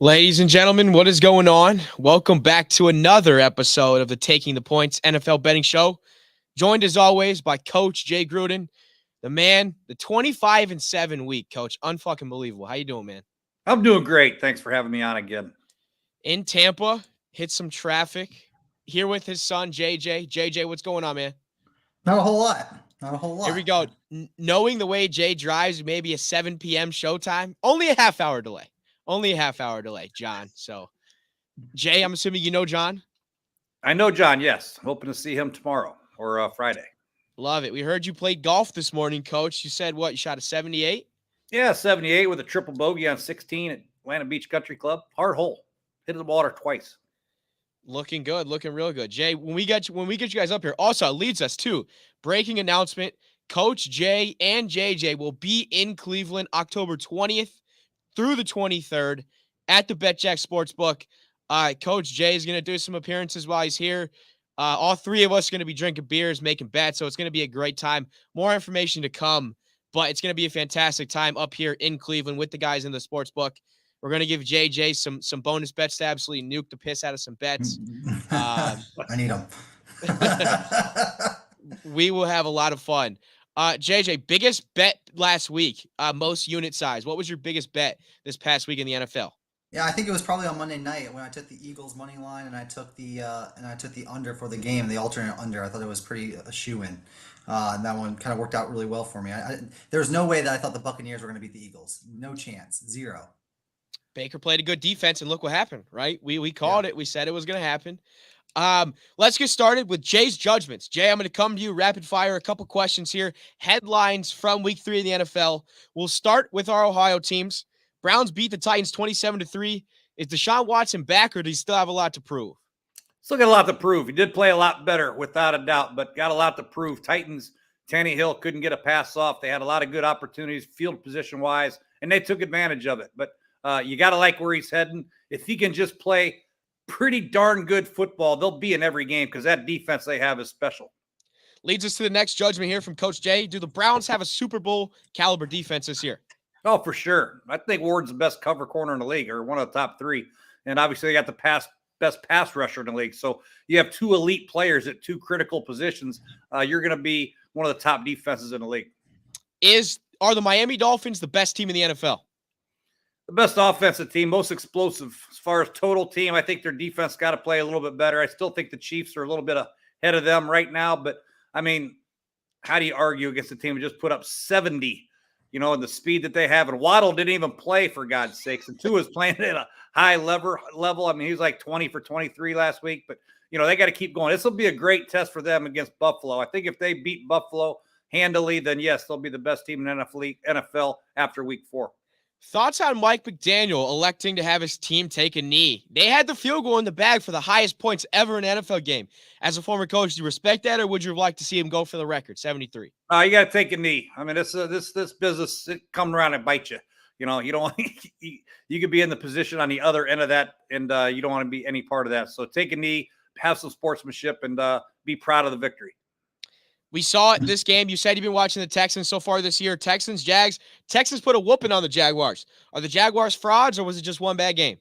Ladies and gentlemen, what is going on? Welcome back to another episode of the Taking the Points NFL Betting Show. Joined as always by Coach Jay Gruden, the man, the 25-7 week, Coach. Unfucking believable. How you doing, man? I'm doing great. Thanks for having me on again. In Tampa, hit some traffic. Here with his son, JJ. JJ, what's going on, man? Not a whole lot. Not a whole lot. Here we go. Knowing the way Jay drives, maybe a 7 p.m. showtime. Only a half hour delay. John. So, Jay, I'm assuming you know John? I know John, yes. Hoping to see him tomorrow or Friday. Love it. We heard you played golf this morning, Coach. You said what? You shot a 78? Yeah, 78 with a triple bogey on 16 at Atlanta Beach Country Club. Hard hole. Hit the water twice. Looking good. Looking real good. Jay, when we get you guys up here, also it leads us to breaking announcement. Coach Jay and JJ will be in Cleveland October 20th through the 23rd at the BetJack Sportsbook. Coach Jay is going to do some appearances while he's here. All three of us are going to be drinking beers, making bets, so it's going to be a great time. More information to come, but it's going to be a fantastic time up here in Cleveland with the guys in the sportsbook. We're going to give JJ some bonus bets to absolutely nuke the piss out of some bets. I need them. We will have a lot of fun. JJ, biggest bet last week, most unit size. What was your biggest bet this past week in the NFL? Yeah, I think it was probably on Monday night when I took the Eagles money line and I took the under for the game, the alternate under. I thought it was pretty a shoe-in. And that one kind of worked out really well for me. There's no way that I thought the Buccaneers were going to beat the Eagles. No chance. Zero. Baker played a good defense, and look what happened, right? We called it. We said it was going to happen. Let's get started with Jay's judgments. Jay, I'm going to come to you rapid fire. A couple questions here. Headlines from week 3 of the NFL. We'll start with our Ohio teams. Browns beat the Titans 27-3. Is Deshaun Watson back, or does he still have a lot to prove? Still got a lot to prove. He did play a lot better, without a doubt, but got a lot to prove. Titans, Tannehill couldn't get a pass off. They had a lot of good opportunities, field position-wise, and they took advantage of it. But you got to like where he's heading. If he can just play pretty darn good football, they'll be in every game because that defense they have is special. Leads us to the next judgment here from Coach Jay. Do the Browns have a Super Bowl caliber defense this year? Oh, for sure. I think Ward's the best cover corner in the league, or one of the top 3. And obviously they got the best pass rusher in the league. So you have 2 elite players at 2 critical positions. You're going to be one of the top defenses in the league. Are the Miami Dolphins the best team in the NFL? The best offensive team, most explosive as far as total team. I think their defense got to play a little bit better. I still think the Chiefs are a little bit ahead of them right now. But, I mean, how do you argue against a team that just put up 70, and the speed that they have? And Waddle didn't even play, for God's sakes. And Tua is playing at a high level. I mean, he was like 20 for 23 last week. But, they got to keep going. This will be a great test for them against Buffalo. I think if they beat Buffalo handily, then, yes, they'll be the best team in NFL after week 4. Thoughts on Mike McDaniel electing to have his team take a knee? They had the field goal in the bag for the highest points ever in an NFL game. As a former coach, do you respect that, or would you like to see him go for the record, 73? You got to take a knee. I mean, this business, it comes around and bite you. You don't you could be in the position on the other end of that, and you don't want to be any part of that. So take a knee, have some sportsmanship, and be proud of the victory. We saw it this game. You said you've been watching the Texans so far this year. Texans, Jags. Texans put a whooping on the Jaguars. Are the Jaguars frauds, or was it just one bad game?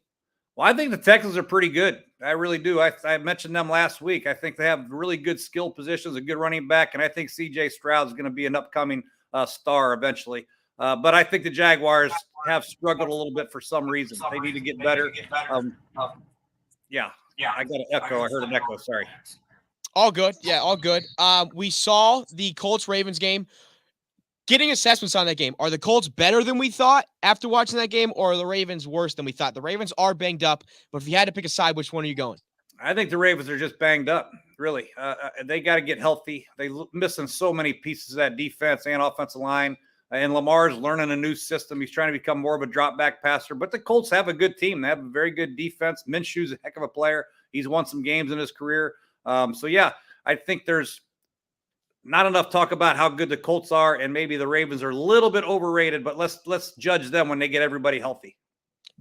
Well, I think the Texans are pretty good. I really do. I mentioned them last week. I think they have really good skill positions, a good running back, and I think C.J. Stroud is going to be an upcoming star eventually. But I think the Jaguars have struggled a little bit for some reason. They need to get better. Yeah, I got an echo. I heard an echo. Sorry. All good. Yeah, all good. We saw the Colts-Ravens game. Getting assessments on that game. Are the Colts better than we thought after watching that game, or are the Ravens worse than we thought? The Ravens are banged up, but if you had to pick a side, which one are you going? I think the Ravens are just banged up, really. They got to get healthy. They're missing so many pieces of that defense and offensive line. And Lamar's learning a new system. He's trying to become more of a drop-back passer. But the Colts have a good team. They have a very good defense. Minshew's a heck of a player. He's won some games in his career. So, yeah, I think there's not enough talk about how good the Colts are, and maybe the Ravens are a little bit overrated, but let's judge them when they get everybody healthy.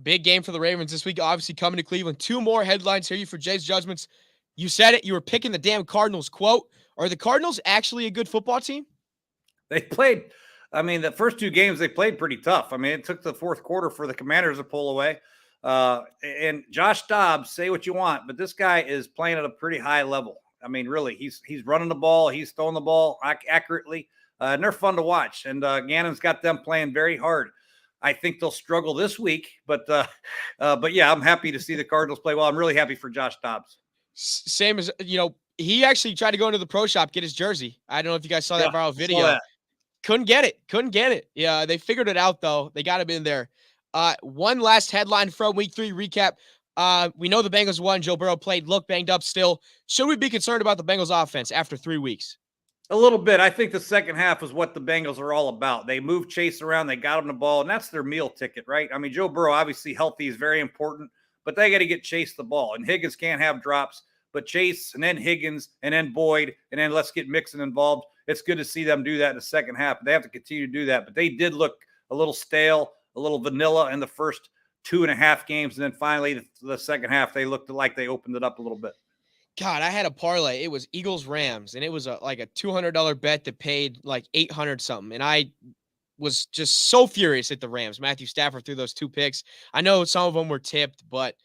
Big game for the Ravens this week, obviously coming to Cleveland. 2 more headlines here for Jay's judgments. You said it. You were picking the damn Cardinals. Quote, are the Cardinals actually a good football team? They played – the first 2 games they played pretty tough. It took the fourth quarter for the Commanders to pull away. And Josh Dobbs, say what you want, but this guy is playing at a pretty high level. I mean, really, he's running the ball, he's throwing the ball accurately, and they're fun to watch. And Gannon's got them playing very hard. I think they'll struggle this week, but yeah, I'm happy to see the Cardinals play well. I'm really happy for Josh Dobbs. Same as, he actually tried to go into the pro shop, get his jersey. I don't know if you guys saw that viral video. Couldn't get it. Yeah, they figured it out, though. They got him in there. One last headline from week 3 recap. We know the Bengals won. Joe Burrow played, looked banged up still. Should we be concerned about the Bengals offense after 3 weeks? A little bit. I think the second half is what the Bengals are all about. They moved Chase around. They got him the ball, and that's their meal ticket, right? I mean, Joe Burrow, obviously healthy is very important, but they got to get Chase the ball. And Higgins can't have drops, but Chase and then Higgins and then Boyd, and then let's get Mixon involved. It's good to see them do that in the second half. They have to continue to do that, but they did look a little stale, a little vanilla in the first 2.5 games, and then finally the second half, they looked like they opened it up a little bit. God, I had a parlay. It was Eagles-Rams, and it was like a $200 bet that paid like 800 something. And I was just so furious at the Rams. Matthew Stafford threw those 2 picks. I know some of them were tipped, but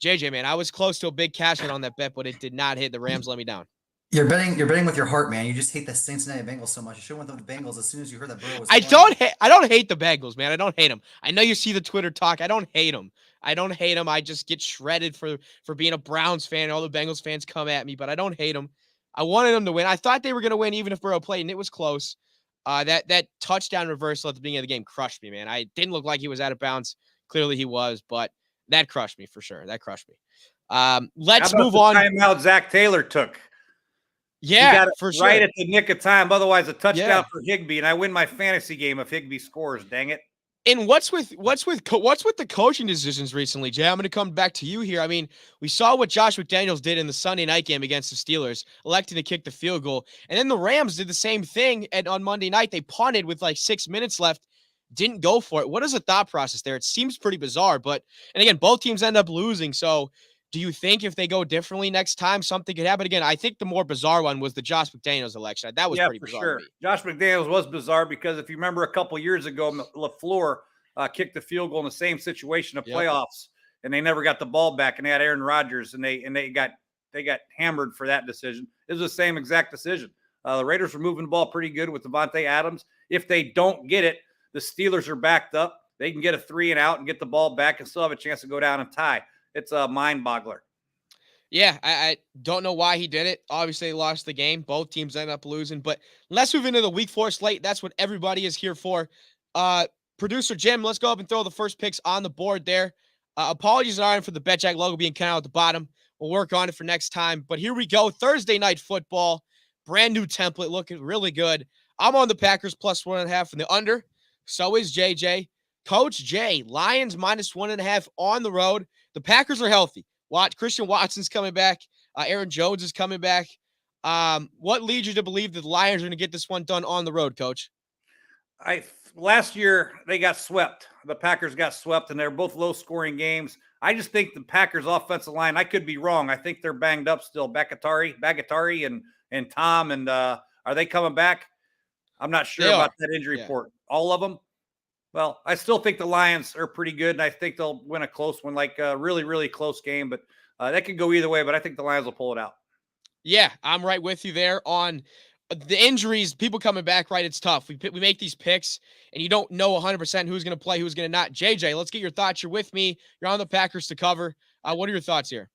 JJ, man, I was close to a big cash in on that bet, but it did not hit. The Rams let me down. You're betting with your heart, man. You just hate the Cincinnati Bengals so much. You should have went with the Bengals as soon as you heard that Burrow was I don't hate the Bengals, man. I don't hate them. I know you see the Twitter talk. I don't hate them. I just get shredded for being a Browns fan. All the Bengals fans come at me, but I don't hate them. I wanted them to win. I thought they were going to win even if Burrow played, and it was close. That touchdown reversal at the beginning of the game crushed me, man. I didn't look like he was out of bounds. Clearly he was, but that crushed me for sure. That crushed me. Let's move on. Timeout Zach Taylor took. Yeah, he got it for sure. Right at the nick of time. Otherwise, a touchdown for Higbee, and I win my fantasy game if Higbee scores. Dang it! And what's with the coaching decisions recently, Jay? I'm going to come back to you here. I mean, we saw what Josh McDaniels did in the Sunday night game against the Steelers, electing to kick the field goal, and then the Rams did the same thing. And on Monday night, they punted with like 6 minutes left, didn't go for it. What is the thought process there? It seems pretty bizarre, but and again, both teams end up losing. So, do you think if they go differently next time, something could happen? Again, I think the more bizarre one was the Josh McDaniels election. That was pretty bizarre. Sure. Josh McDaniels was bizarre because if you remember a couple years ago, LaFleur kicked the field goal in the same situation of playoffs, and they never got the ball back, and they had Aaron Rodgers, and they got hammered for that decision. It was the same exact decision. The Raiders were moving the ball pretty good with Devontae Adams. If they don't get it, the Steelers are backed up. They can get a 3 and out and get the ball back and still have a chance to go down and tie. It's a mind boggler. Yeah, I don't know why he did it. Obviously, they lost the game. Both teams ended up losing. But let's move into the week 4 slate. That's what everybody is here for. Producer Jim, let's go up and throw the first picks on the board there. Apologies on for the BetJack logo being kind of at the bottom. We'll work on it for next time. But here we go. Thursday night football. Brand new template, looking really good. I'm on the Packers plus 1.5 in the under. So is JJ. Coach Jay, Lions minus 1.5 on the road. The Packers are healthy. Christian Watson's coming back. Aaron Jones is coming back. What leads you to believe that the Lions are going to get this one done on the road, Coach? Last year, they got swept. The Packers got swept, and they're both low-scoring games. I just think the Packers' offensive line, I could be wrong. I think they're banged up still. Bagatari and Tom, and are they coming back? I'm not sure about that injury report. All of them? Well, I still think the Lions are pretty good, and I think they'll win a close one, like a really, really close game. But that could go either way, but I think the Lions will pull it out. Yeah, I'm right with you there on the injuries, people coming back, right? It's tough. We make these picks, and you don't know 100% who's going to play, who's going to not. JJ, let's get your thoughts. You're with me. You're on the Packers to cover. What are your thoughts here?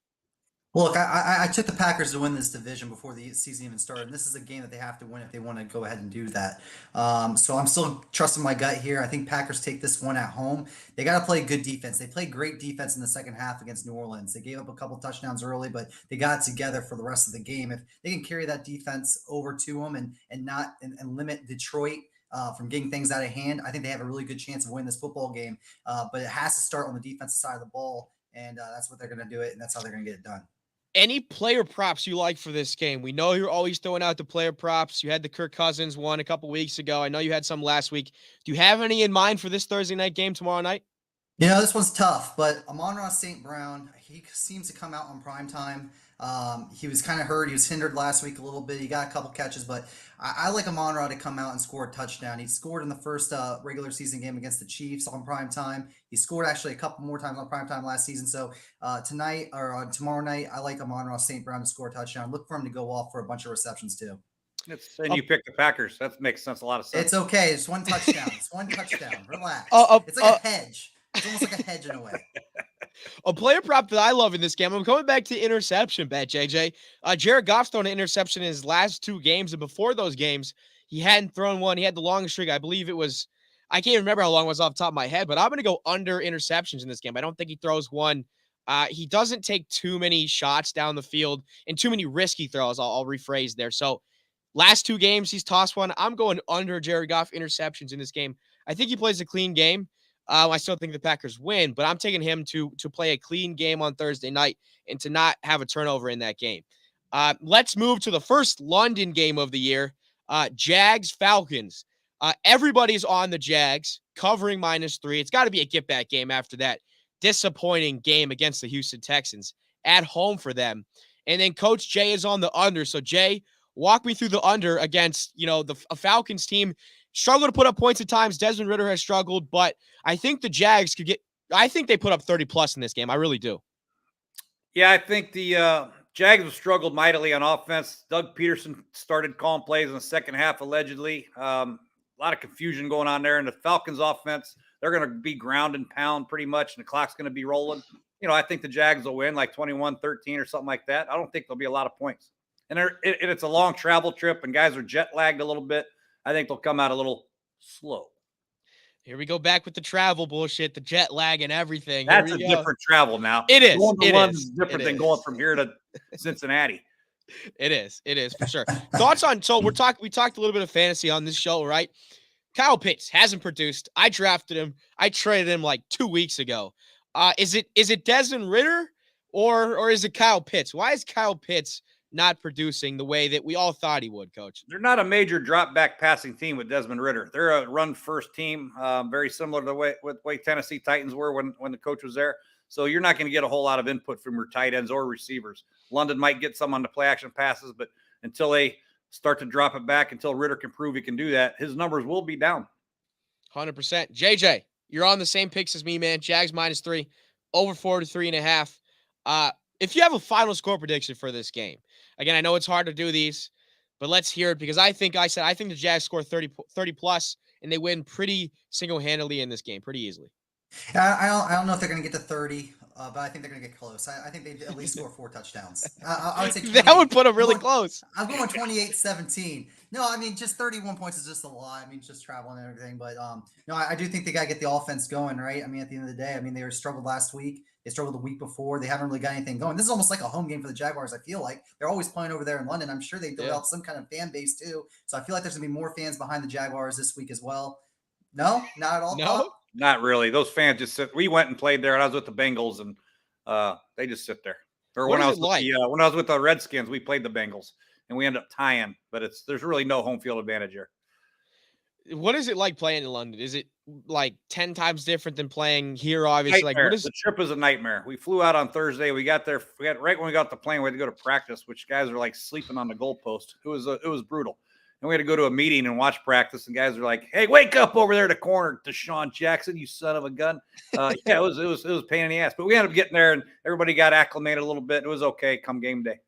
Look, I took the Packers to win this division before the season even started. And this is a game that they have to win if they want to go ahead and do that. So I'm still trusting my gut here. I think Packers take this one at home. They got to play good defense. They played great defense in the second half against New Orleans. They gave up a couple touchdowns early, but they got it together for the rest of the game. If they can carry that defense over to them and limit Detroit from getting things out of hand, I think they have a really good chance of winning this football game. But it has to start on the defensive side of the ball, and that's what they're going to do it, and that's how they're going to get it done. Any player props you like for this game? We know you're always throwing out the player props. You had the Kirk Cousins one a couple weeks ago. I know you had some last week. Do you have any in mind for this Thursday night game tomorrow night? This one's tough, but Amon-Ra St. Brown, he seems to come out on prime time. He was kind of hurt. He was hindered last week a little bit. He got a couple catches, but I like Amon-Ra to come out and score a touchdown. He scored in the first regular season game against the Chiefs on prime time. He scored actually a couple more times on prime time last season. So tonight or tomorrow night, I like Amon-Ra St. Brown to score a touchdown. Look for him to go off for a bunch of receptions too. And you pick the Packers. That makes sense. A lot of sense. It's okay. It's one touchdown. It's one touchdown. Relax. It's like a hedge. It's almost like a hedge in a way. A player prop that I love in this game, I'm coming back to interception bet, JJ. Jared Goff's thrown an interception in his last 2 games, and before those games, he hadn't thrown one. He had the longest streak. I believe it was, I can't remember how long it was off the top of my head, but I'm going to go under interceptions in this game. I don't think he throws one. He doesn't take too many shots down the field and too many risky throws. I'll rephrase there. So last 2 games, he's tossed one. I'm going under Jared Goff interceptions in this game. I think he plays a clean game. I still think the Packers win, but I'm taking him to play a clean game on Thursday night and to not have a turnover in that game. Let's move to the first London game of the year, Jags Falcons. Everybody's on the Jags, covering -3. It's got to be a get-back game after that disappointing game against the Houston Texans at home for them. And then Coach Jay is on the under. So, Jay, walk me through the under against, a Falcons team. Struggle to put up points at times. Desmond Ridder has struggled, but I think the Jags I think they put up 30+ in this game. I really do. Yeah, I think the Jags have struggled mightily on offense. Doug Peterson started calling plays in the second half, allegedly. A lot of confusion going on there. And the Falcons offense, they're going to be ground and pound pretty much, and the clock's going to be rolling. I think the Jags will win like 21-13 or something like that. I don't think there'll be a lot of points. And it's a long travel trip, and guys are jet lagged a little bit. I think they'll come out a little slow. Here we go back with the travel bullshit, the jet lag and everything. That's a different travel now. It is. Going to it London is. is different it than is. going from here to Cincinnati. It is for sure. Thoughts on, so we talked a little bit of fantasy on this show, right? Kyle Pitts hasn't produced. I drafted him. I traded him like 2 weeks ago. Is it Desmond Ridder or is it Kyle Pitts? Why is Kyle Pitts not producing the way that we all thought he would, Coach? They're not a major drop back passing team with Desmond Ridder. They're a run first team, very similar to the way Tennessee Titans were when the coach was there. So you're not going to get a whole lot of input from your tight ends or receivers. London might get some on the play action passes, but until they start to drop it back, until Ridder can prove he can do that, his numbers will be down. 100%. JJ, you're on the same picks as me, man. Jags -3, over 43.5. If you have a final score prediction for this game, again, I know it's hard to do these, but let's hear it because I think the Jags score 30 plus and they win pretty single-handedly in this game, pretty easily. I don't know if they're going to get to 30, but I think they're going to get close. I think they at least score 4 touchdowns. I would say that would put them really close. I'm going 28-17. No, I mean, just 31 points is just a lot. I mean, just traveling and everything. But no, I do think they got to get the offense going, right? I mean, at the end of the day, I mean, they struggled last week. They struggled the week before. They haven't really got anything going. This is almost like a home game for the Jaguars, I feel like. They're always playing over there in London. I'm sure they developed some kind of fan base too. So I feel like there's going to be more fans behind the Jaguars this week as well. No, not at all. No, not really. Those fans just sit. We went and played there, and I was with the Bengals, and they just sit there. Or when I was with the Redskins, we played the Bengals, and we ended up tying. But there's really no home field advantage here. What is it like playing in London? Is it like 10 times different than playing here? Obviously, Nightmare. Like what is the trip is a nightmare. We flew out on Thursday. We got there. Right when we got off the plane, we had to go to practice, which guys are like sleeping on the goalpost. It was brutal. And we had to go to a meeting and watch practice, and guys are like, "Hey, wake up over there in the corner, Deshaun Jackson, you son of a gun!" Yeah, it was a pain in the ass, but we ended up getting there, and everybody got acclimated a little bit. It was okay come game day.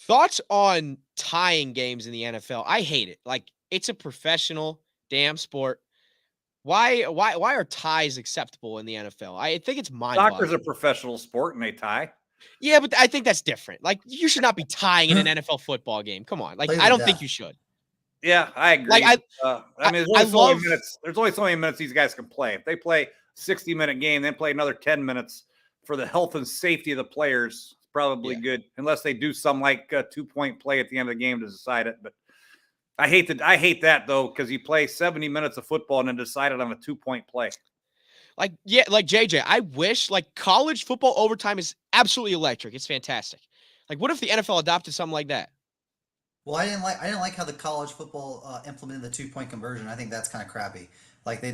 Thoughts on tying games in the NFL? I hate it. Like it's a professional damn sport. Why are ties acceptable in the NFL? I think it's mind-boggling. Soccer's a professional sport, and they tie. Yeah, but I think that's different. Like you should not be tying in an NFL football game. Come on, like I don't think you should. Yeah, I agree. Like I mean, there's only so many minutes these guys can play. If they play 60-minute game, then play another 10 minutes for the health and safety of the players, it's probably good. Unless they do some like a 2-point play at the end of the game to decide it. But I hate that though, because you play 70 minutes of football and then decide it on a 2-point play. Like JJ, I wish like college football overtime is absolutely electric. It's fantastic. Like, what if the NFL adopted something like that? Well, I didn't like how the college football implemented the 2-point conversion. I think that's kind of crappy. Like they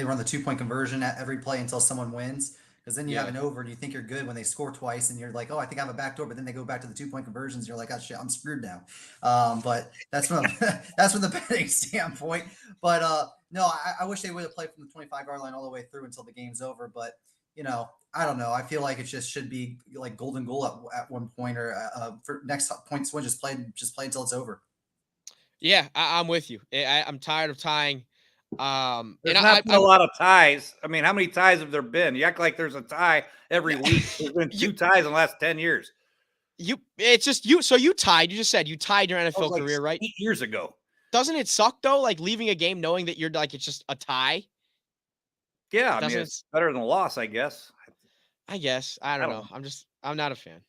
run the 2 point conversion at every play until someone wins. Because then you have Yeah. an over and you think you're good when they score twice and you're like, oh, I think I have a backdoor, but then they go back to the 2 point conversions. And you're like, oh shit, I'm screwed now. But that's from that's from the betting standpoint. But no, I wish they would have played from the 25-yard line all the way through until the game's over. But I don't know. I feel like it just should be like golden goal at one point, or for next points win, just play until it's over. Yeah, I'm with you. I'm tired of tying. There's And not been a lot of ties. I mean, how many ties have there been? You act like there's a tie every week. There's been 2 ties in the last 10 years. It's just you. So you tied. You just said you tied your That was NFL like career, right? 8 years ago. Doesn't it suck though? Like leaving a game knowing that you're like it's just a tie. Yeah, I mean, Doesn't it? it's better than a loss, I guess. I guess I don't know. know. I'm not a fan.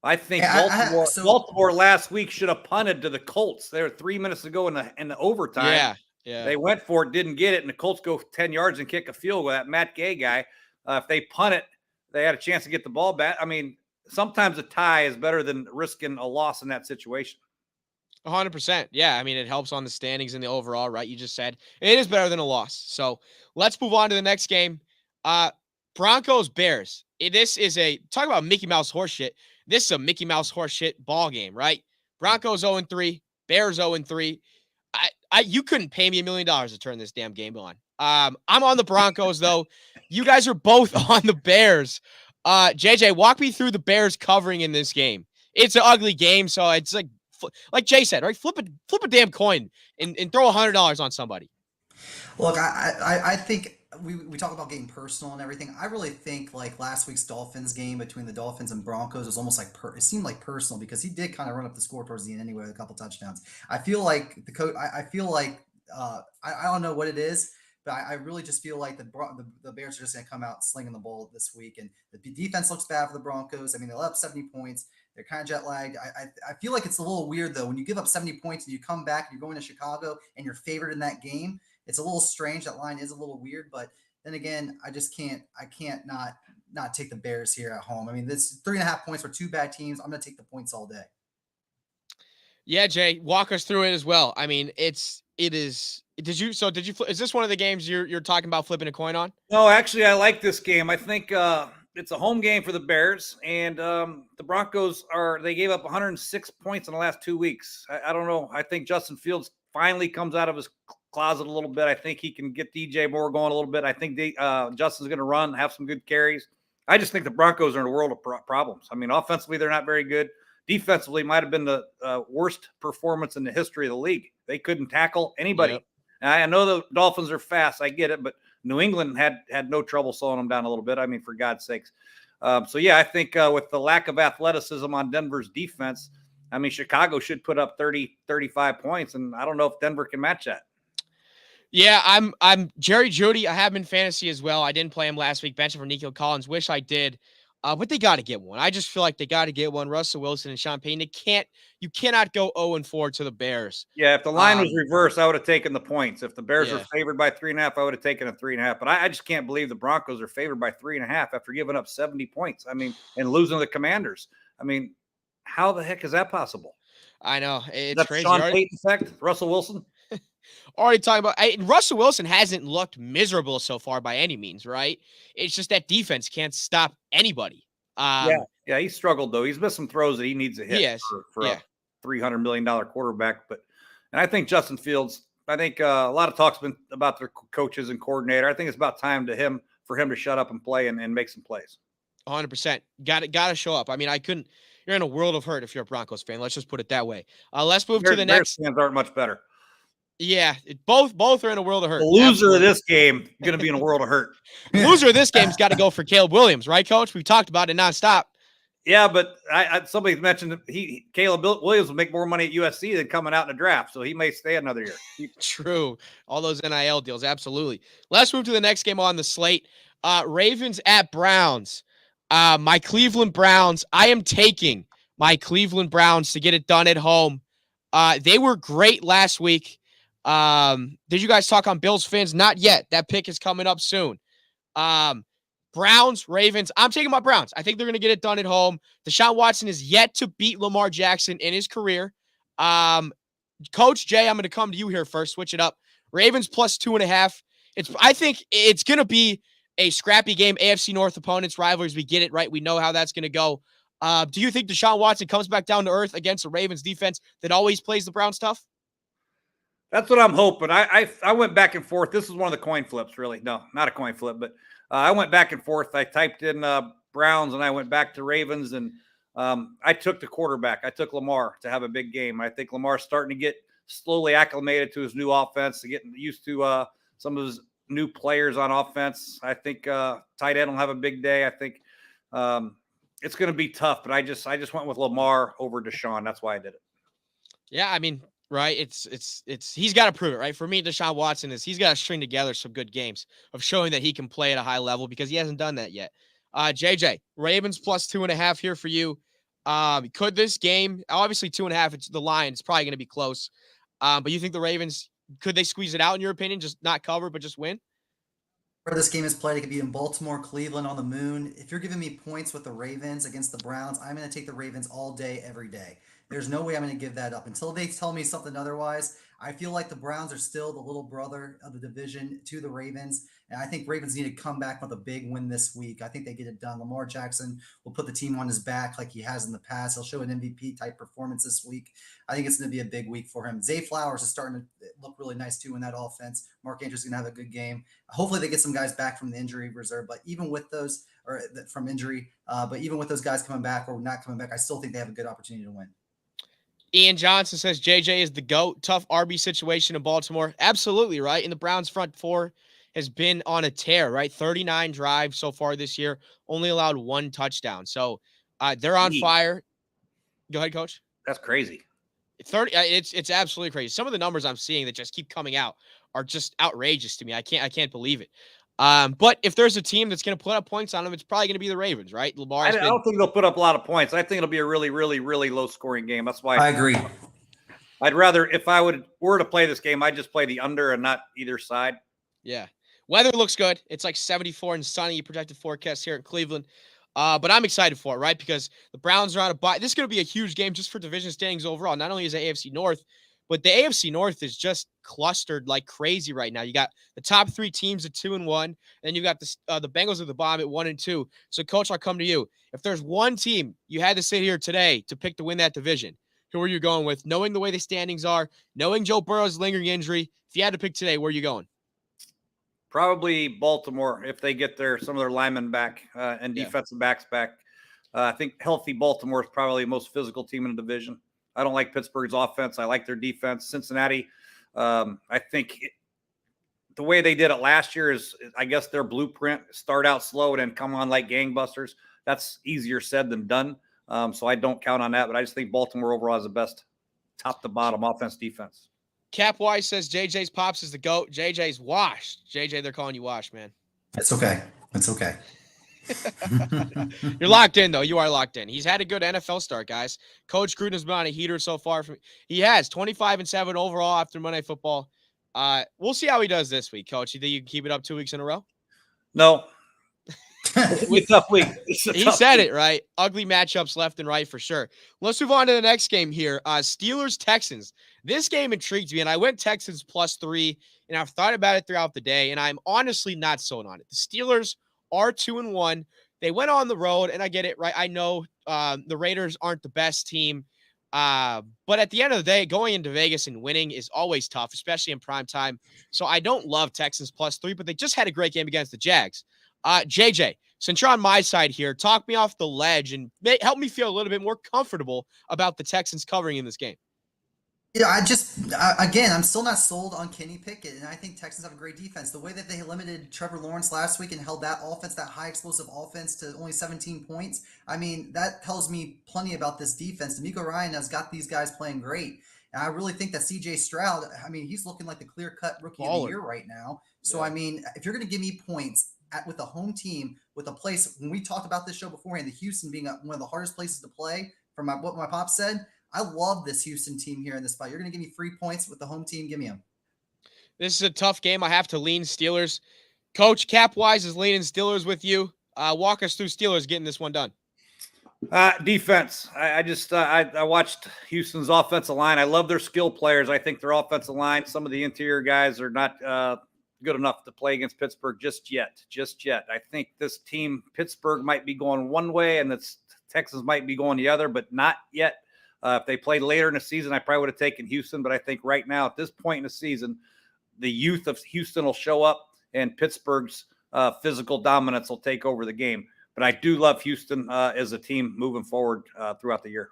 I think Yeah, Baltimore last week should have punted to the Colts. They were 3 minutes to go in the overtime. Yeah, yeah. They went for it, didn't get it, and the Colts go 10 yards and kick a field goal. That Matt Gay guy, if they punt it, they had a chance to get the ball back. I mean, sometimes a tie is better than risking a loss in that situation. 100%. Yeah, I mean it helps on the standings and the overall, right? You just said it is better than a loss. So let's move on to the next game. Broncos Bears. This is talk about Mickey Mouse horseshit. This is a Mickey Mouse horseshit ball game, right? Broncos 0-3, Bears 0-3. You couldn't pay me $1 million to turn this damn game on. I'm on the Broncos though. You guys are both on the Bears. JJ, walk me through the Bears covering in this game. It's an ugly game, so it's like Jay said, right? Flip a damn coin and throw $100 on somebody. Look, I think we talk about getting personal and everything. I really think like last week's Dolphins game between the Dolphins and Broncos was almost like it seemed like personal because he did kind of run up the score towards the end anyway with a couple touchdowns. I feel like the coach. I feel like I don't know what it is, but I really just feel like the Bears are just going to come out slinging the ball this week, and the defense looks bad for the Broncos. I mean, they let up 70 points. They're kind of jet lagged. I feel like it's a little weird though when you give up 70 points and you come back and you're going to Chicago and you're favored in that game. It's a little strange. That line is a little weird, but then again, I can't not take the Bears here at home. I mean, this 3.5 points for 2 bad teams. I'm going to take the points all day. Yeah, Jay, walk us through it as well. I mean, it is. Did you? Is this one of the games you're talking about flipping a coin on? No, actually, I like this game. I think it's a home game for the Bears, and the Broncos they gave up 106 points in the last 2 weeks. I don't know. I think Justin Fields finally comes out of his closet a little bit. I think he can get DJ Moore going a little bit. I think Justin's going to run, have some good carries. I just think the Broncos are in a world of problems. I mean, offensively, they're not very good. Defensively, might have been the worst performance in the history of the league. They couldn't tackle anybody. Yep. I know the Dolphins are fast. I get it, but New England had no trouble slowing them down a little bit. I mean, for God's sakes. So, yeah, I think with the lack of athleticism on Denver's defense, I mean, Chicago should put up 30, 35 points, and I don't know if Denver can match that. Yeah, I'm Jerry Jeudy. I have him in fantasy as well. I didn't play him last week. Benching for Nico Collins. Wish I did. But they got to get one. I just feel like they got to get one. Russell Wilson and Sean Payton. You cannot go 0-4 to the Bears. Yeah, if the line was reversed, I would have taken the points. If the Bears Yeah. were favored by 3.5, I would have taken a 3.5. But I just can't believe the Broncos are favored by 3.5 after giving up 70 points. I mean, and losing to the Commanders. I mean, how the heck is that possible? I know. It's That's crazy. Sean Payton effect, Russell Wilson. Already talking about Russell Wilson hasn't looked miserable so far by any means, right? It's just that defense can't stop anybody. Yeah, he struggled though. He's missed some throws that he needs to hit Yes. for a $300 million quarterback. And I think Justin Fields. I think a lot of talk's been about their coaches and coordinator. I think it's about time for him to shut up and play and make some plays. 100%. Got to show up. I mean, you're in a world of hurt if you're a Broncos fan. Let's just put it that way. Let's move to the next. Bears fans aren't much better. Yeah, both are in a world of hurt. The loser of this game going to be in a world of hurt. Loser of this game's got to go for Caleb Williams, right, Coach? We've talked about it nonstop. Yeah, but somebody mentioned Caleb Williams will make more money at USC than coming out in the draft, so he may stay another year. True. All those NIL deals, absolutely. Let's move to the next game on the slate. Ravens at Browns. My Cleveland Browns. I am taking my Cleveland Browns to get it done at home. They were great last week. Did you guys talk on Bills Fins? Not yet. That pick is coming up soon. Browns, Ravens. I'm taking my Browns. I think they're going to get it done at home. Deshaun Watson is yet to beat Lamar Jackson in his career. Coach Jay, I'm going to come to you here first. Switch it up. Ravens plus 2.5. I think it's going to be a scrappy game. AFC North opponents, rivalries, we get it, right? We know how that's going to go. Do you think Deshaun Watson comes back down to earth against the Ravens defense that always plays the Browns tough? That's what I'm hoping. I went back and forth. This is one of the coin flips, really. No, not a coin flip, but I went back and forth. I typed in Browns and I went back to Ravens, and I took the quarterback. I took Lamar to have a big game. I think Lamar's starting to get slowly acclimated to his new offense, to getting used to some of his new players on offense. I think tight end will have a big day. I think it's going to be tough, but I just went with Lamar over Deshaun. That's why I did it. Yeah, I mean, right. It's he's got to prove it, right? For me, Deshaun Watson he's got to string together some good games of showing that he can play at a high level, because he hasn't done that yet. JJ, Ravens plus 2.5 here for you. Could this game, obviously 2.5, it's the line, it's probably going to be close. But you think the Ravens, could they squeeze it out in your opinion? Just not cover, but just win? Where this game is played, it could be in Baltimore, Cleveland, on the moon. If you're giving me points with the Ravens against the Browns, I'm going to take the Ravens all day, every day. There's no way I'm going to give that up until they tell me something otherwise. I feel like the Browns are still the little brother of the division to the Ravens, and I think Ravens need to come back with a big win this week. I think they get it done. Lamar Jackson will put the team on his back like he has in the past. He'll show an MVP type performance this week. I think it's going to be a big week for him. Zay Flowers is starting to look really nice too in that offense. Mark Andrews is going to have a good game. Hopefully they get some guys back from the injury reserve, but even with those, or from injury, but even with those guys coming back or not coming back, I still think they have a good opportunity to win. Ian Johnson says JJ is the GOAT. Tough RB situation in Baltimore. Absolutely, right? And the Browns front four has been on a tear, right? 39 drives so far this year, only allowed 1 touchdown. So they're on fire. Go ahead, Coach. That's crazy. 30. It's absolutely crazy. Some of the numbers I'm seeing that just keep coming out are just outrageous to me. I can't believe it. But if there's a team that's going to put up points on them, it's probably going to be the Ravens, right? I don't think they'll put up a lot of points. I think it'll be a really, really, really low scoring game. That's why I agree. I'd rather, if I were to play this game, I'd just play the under and not either side. Yeah. Weather looks good. It's like 74 and sunny projected forecast here in Cleveland. But I'm excited for it, right? Because the Browns are on a bye. This is going to be a huge game just for division standings overall. Not only is it AFC North, but the AFC North is just clustered like crazy right now. You got the top 3 teams at 2-1, and you got the Bengals at the bottom at 1-2. So, Coach, I'll come to you. If there's one team you had to sit here today to pick to win that division, who are you going with? Knowing the way the standings are, knowing Joe Burrow's lingering injury, if you had to pick today, where are you going? Probably Baltimore if they get some of their linemen back and defensive backs back. I think healthy Baltimore is probably the most physical team in the division. I don't like Pittsburgh's offense. I like their defense. Cincinnati, I think the way they did it last year is, I guess, their blueprint: start out slow and then come on like gangbusters. That's easier said than done. So I don't count on that, but I just think Baltimore overall is the best top to bottom offense defense. Cap Wise says JJ's Pops is the GOAT. JJ's washed. JJ, they're calling you washed, man. It's okay. It's okay. You're locked in, though. You are locked in. He's had a good NFL start, guys. Coach Gruden has been on a heater so far. He has 25-7 overall after Monday Night Football. We'll see how he does this week, Coach. You think you can keep it up 2 weeks in a row? No. It's a tough week. He said it, right? Ugly matchups left and right for sure. Let's move on to the next game here. Steelers-Texans. This game intrigued me, and I went Texans +3, and I've thought about it throughout the day, and I'm honestly not sold on it. The Steelers are 2-1. They went on the road, and I get it, right? I know the Raiders aren't the best team, but at the end of the day, going into Vegas and winning is always tough, especially in prime time. So I don't love Texans +3, but they just had a great game against the Jags. JJ, since you're on my side here, talk me off the ledge and help me feel a little bit more comfortable about the Texans covering in this game. Yeah, again, I'm still not sold on Kenny Pickett, and I think Texans have a great defense. The way that they limited Trevor Lawrence last week and held that offense, that high explosive offense, to only 17 points, I mean, that tells me plenty about this defense. D'Amico Ryan has got these guys playing great. And I really think that CJ Stroud, I mean, he's looking like the clear-cut rookie of the year right now. So, yeah. I mean, if you're going to give me points with a home team, with a place, when we talked about this show beforehand, the Houston being one of the hardest places to play, from what my pop said, I love this Houston team here in this spot. You're going to give me 3 points with the home team. Give me them. This is a tough game. I have to lean Steelers. Coach Cap-wise is leaning Steelers with you. Walk us through Steelers getting this one done. Defense. I watched Houston's offensive line. I love their skill players. I think their offensive line, some of the interior guys are not good enough to play against Pittsburgh just yet. I think this team, Pittsburgh, might be going one way and the Texans might be going the other, but not yet. If they played later in the season, I probably would have taken Houston, but I think right now at this point in the season, the youth of Houston will show up and Pittsburgh's physical dominance will take over the game. But I do love Houston as a team moving forward throughout the year.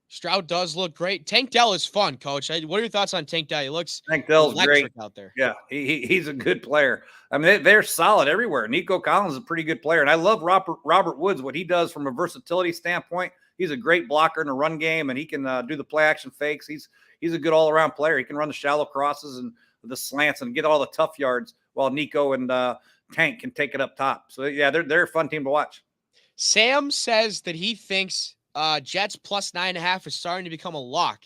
Stroud does look great. Tank Dell is fun, Coach. What are your thoughts on Tank Dell? He looks Tank Dell's electric great out there. Yeah, he's a good player. I mean, they're solid everywhere. Nico Collins is a pretty good player, and I love Robert Woods, what he does from a versatility standpoint. He's a great blocker in the run game, and he can do the play action fakes. He's a good all around player. He can run the shallow crosses and the slants and get all the tough yards, while Nico and Tank can take it up top. So yeah, they're a fun team to watch. Sam says that he thinks Jets plus 9.5 is starting to become a lock.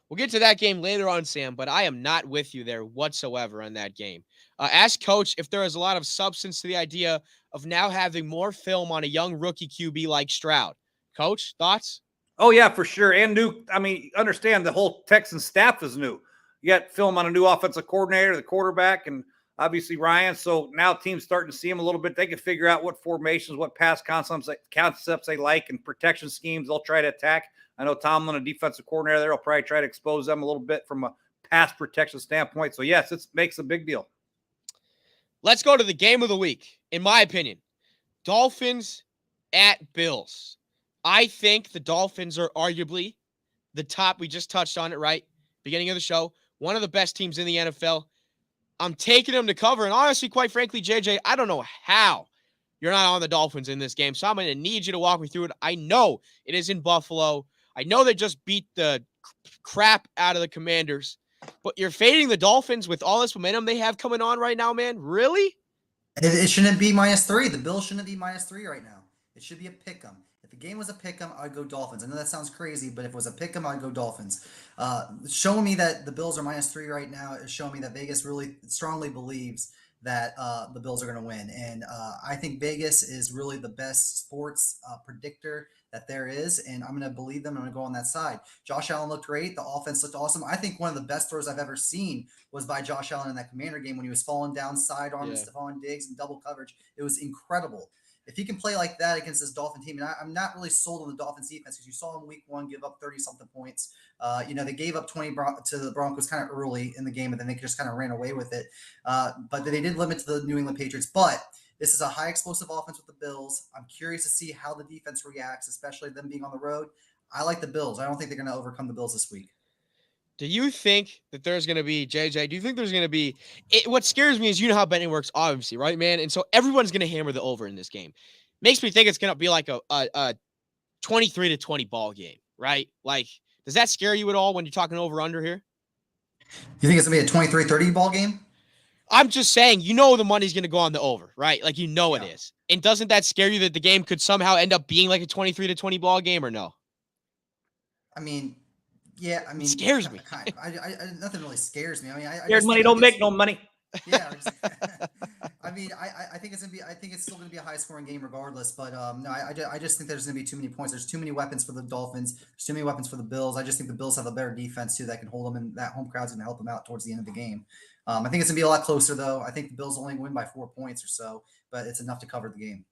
We'll get to that game later on, Sam, but I am not with you there whatsoever on that game. Ask Coach if there is a lot of substance to the idea of now having more film on a young rookie QB like Stroud. Coach, thoughts? Oh, yeah, for sure. And new, I mean, understand the whole Texans staff is new. You got film on a new offensive coordinator, the quarterback, and obviously Ryan. So now teams starting to see him a little bit. They can figure out what formations, what pass concepts they like, and protection schemes they'll try to attack. I know Tomlin, a defensive coordinator there, will probably try to expose them a little bit from a pass protection standpoint. So, yes, it makes a big deal. Let's go to the game of the week, in my opinion. Dolphins at Bills. I think the Dolphins are arguably the top. We just touched on it, right? Beginning of the show. One of the best teams in the NFL. I'm taking them to cover. And honestly, quite frankly, JJ, I don't know how you're not on the Dolphins in this game. So I'm going to need you to walk me through it. I know it is in Buffalo. I know they just beat the crap out of the Commanders. But you're fading the Dolphins with all this momentum they have coming on right now, man? Really? It shouldn't be -3. The Bills shouldn't be -3 right now. It should be a pick 'em. If the game was a pick 'em, I'd go Dolphins. I know that sounds crazy, but if it was a pick 'em, I'd go Dolphins. Showing me that the Bills are -3 right now is showing me that Vegas really strongly believes that the Bills are going to win. And I think Vegas is really the best sports predictor that there is, and I'm going to believe them. I'm going to go on that side. Josh Allen looked great. The offense looked awesome. I think one of the best throws I've ever seen was by Josh Allen in that Commander game when he was falling down sidearm to Stephon Diggs in double coverage. It was incredible. If he can play like that against this Dolphin team, and I'm not really sold on the Dolphins defense because you saw him week 1 give up 30-something points. They gave up 20 to the Broncos kind of early in the game, and then they just kind of ran away with it. But they did limit to the New England Patriots. But this is a high explosive offense with the Bills. I'm curious to see how the defense reacts, especially them being on the road. I like the Bills. I don't think they're going to overcome the Bills this week. Do you think that there's going to be, JJ, do you think there's going to be – what scares me is you know how betting works, obviously, right, man? And so everyone's going to hammer the over in this game. Makes me think it's going to be like a 23-20 ball game, right? Like, does that scare you at all when you're talking over-under here? You think it's going to be a 23-30 ball game? I'm just saying, you know the money's going to go on the over, right? Like, you know it is. And doesn't that scare you that the game could somehow end up being like a 23-20 ball game or no? I mean, yeah. I mean, it scares me. Nothing really scares me. I mean, scared money don't make no money. Yeah. I mean, I think it's gonna be. I think it's still gonna be a high-scoring game regardless. But no, I just think there's gonna be too many points. There's too many weapons for the Dolphins. There's too many weapons for the Bills. I just think the Bills have a better defense too that can hold them, and that home crowd's gonna help them out towards the end of the game. I think it's gonna be a lot closer though. I think the Bills only win by 4 points or so, but it's enough to cover the game.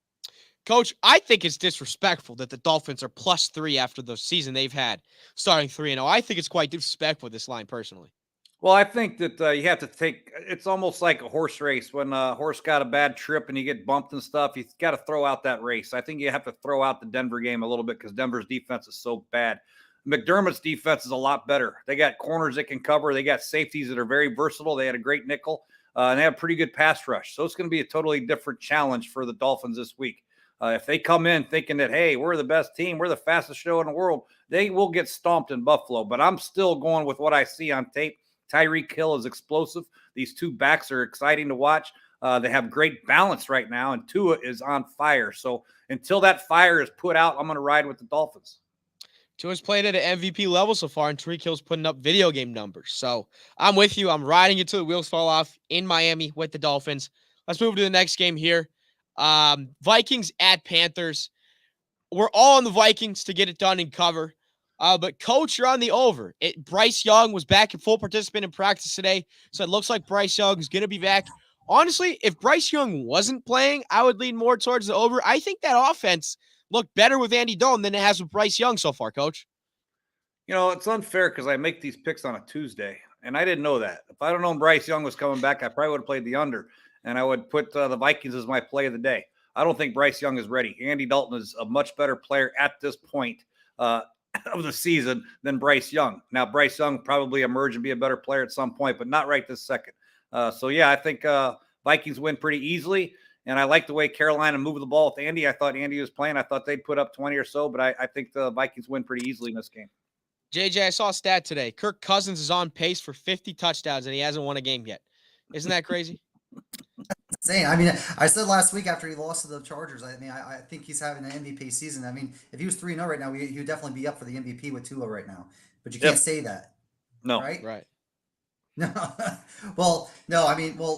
Coach, I think it's disrespectful that the Dolphins are +3 after the season they've had, starting 3-0. I think it's quite disrespectful, this line, personally. Well, I think that you have to take – it's almost like a horse race. When a horse got a bad trip and you get bumped and stuff, you got to throw out that race. I think you have to throw out the Denver game a little bit because Denver's defense is so bad. McDermott's defense is a lot better. They got corners that can cover. They got safeties that are very versatile. They had a great nickel, and they have a pretty good pass rush. So it's going to be a totally different challenge for the Dolphins this week. If they come in thinking that, hey, we're the best team, we're the fastest show in the world, they will get stomped in Buffalo. But I'm still going with what I see on tape. Tyreek Hill is explosive. These two backs are exciting to watch. They have great balance right now, and Tua is on fire. So until that fire is put out, I'm going to ride with the Dolphins. Tua's played at an MVP level so far, and Tyreek Hill's putting up video game numbers. So I'm with you. I'm riding it till the wheels fall off in Miami with the Dolphins. Let's move to the next game here. Vikings at Panthers. We're all on the Vikings to get it done and cover. But Coach, you're on the over. Bryce Young was back in full participant in practice today, so it looks like Bryce Young is going to be back. honestly, if Bryce Young wasn't playing, I would lean more towards the over. I think that offense looked better with Andy Dalton than it has with Bryce Young so far, Coach. It's unfair because I make these picks on a Tuesday, and I didn't know that. If I'd have known Bryce Young was coming back, I probably would have played the under, and I would put the Vikings as my play of the day. I don't think Bryce Young is ready. Andy Dalton is a much better player at this point of the season than Bryce Young. Now, Bryce Young probably emerge and be a better player at some point, but not right this second. I think Vikings win pretty easily, and I like the way Carolina moved the ball with Andy. I thought Andy was playing. I thought they'd put up 20 or so, but I think the Vikings win pretty easily in this game. JJ, I saw a stat today. Kirk Cousins is on pace for 50 touchdowns, and he hasn't won a game yet. Isn't that crazy? Insane. I mean, I said last week after he lost to the Chargers, I think he's having an MVP season. I mean, if he was 3-0 right now, he would definitely be up for the MVP with Tua right now. But you can't say that. No. Right. No. Well, no,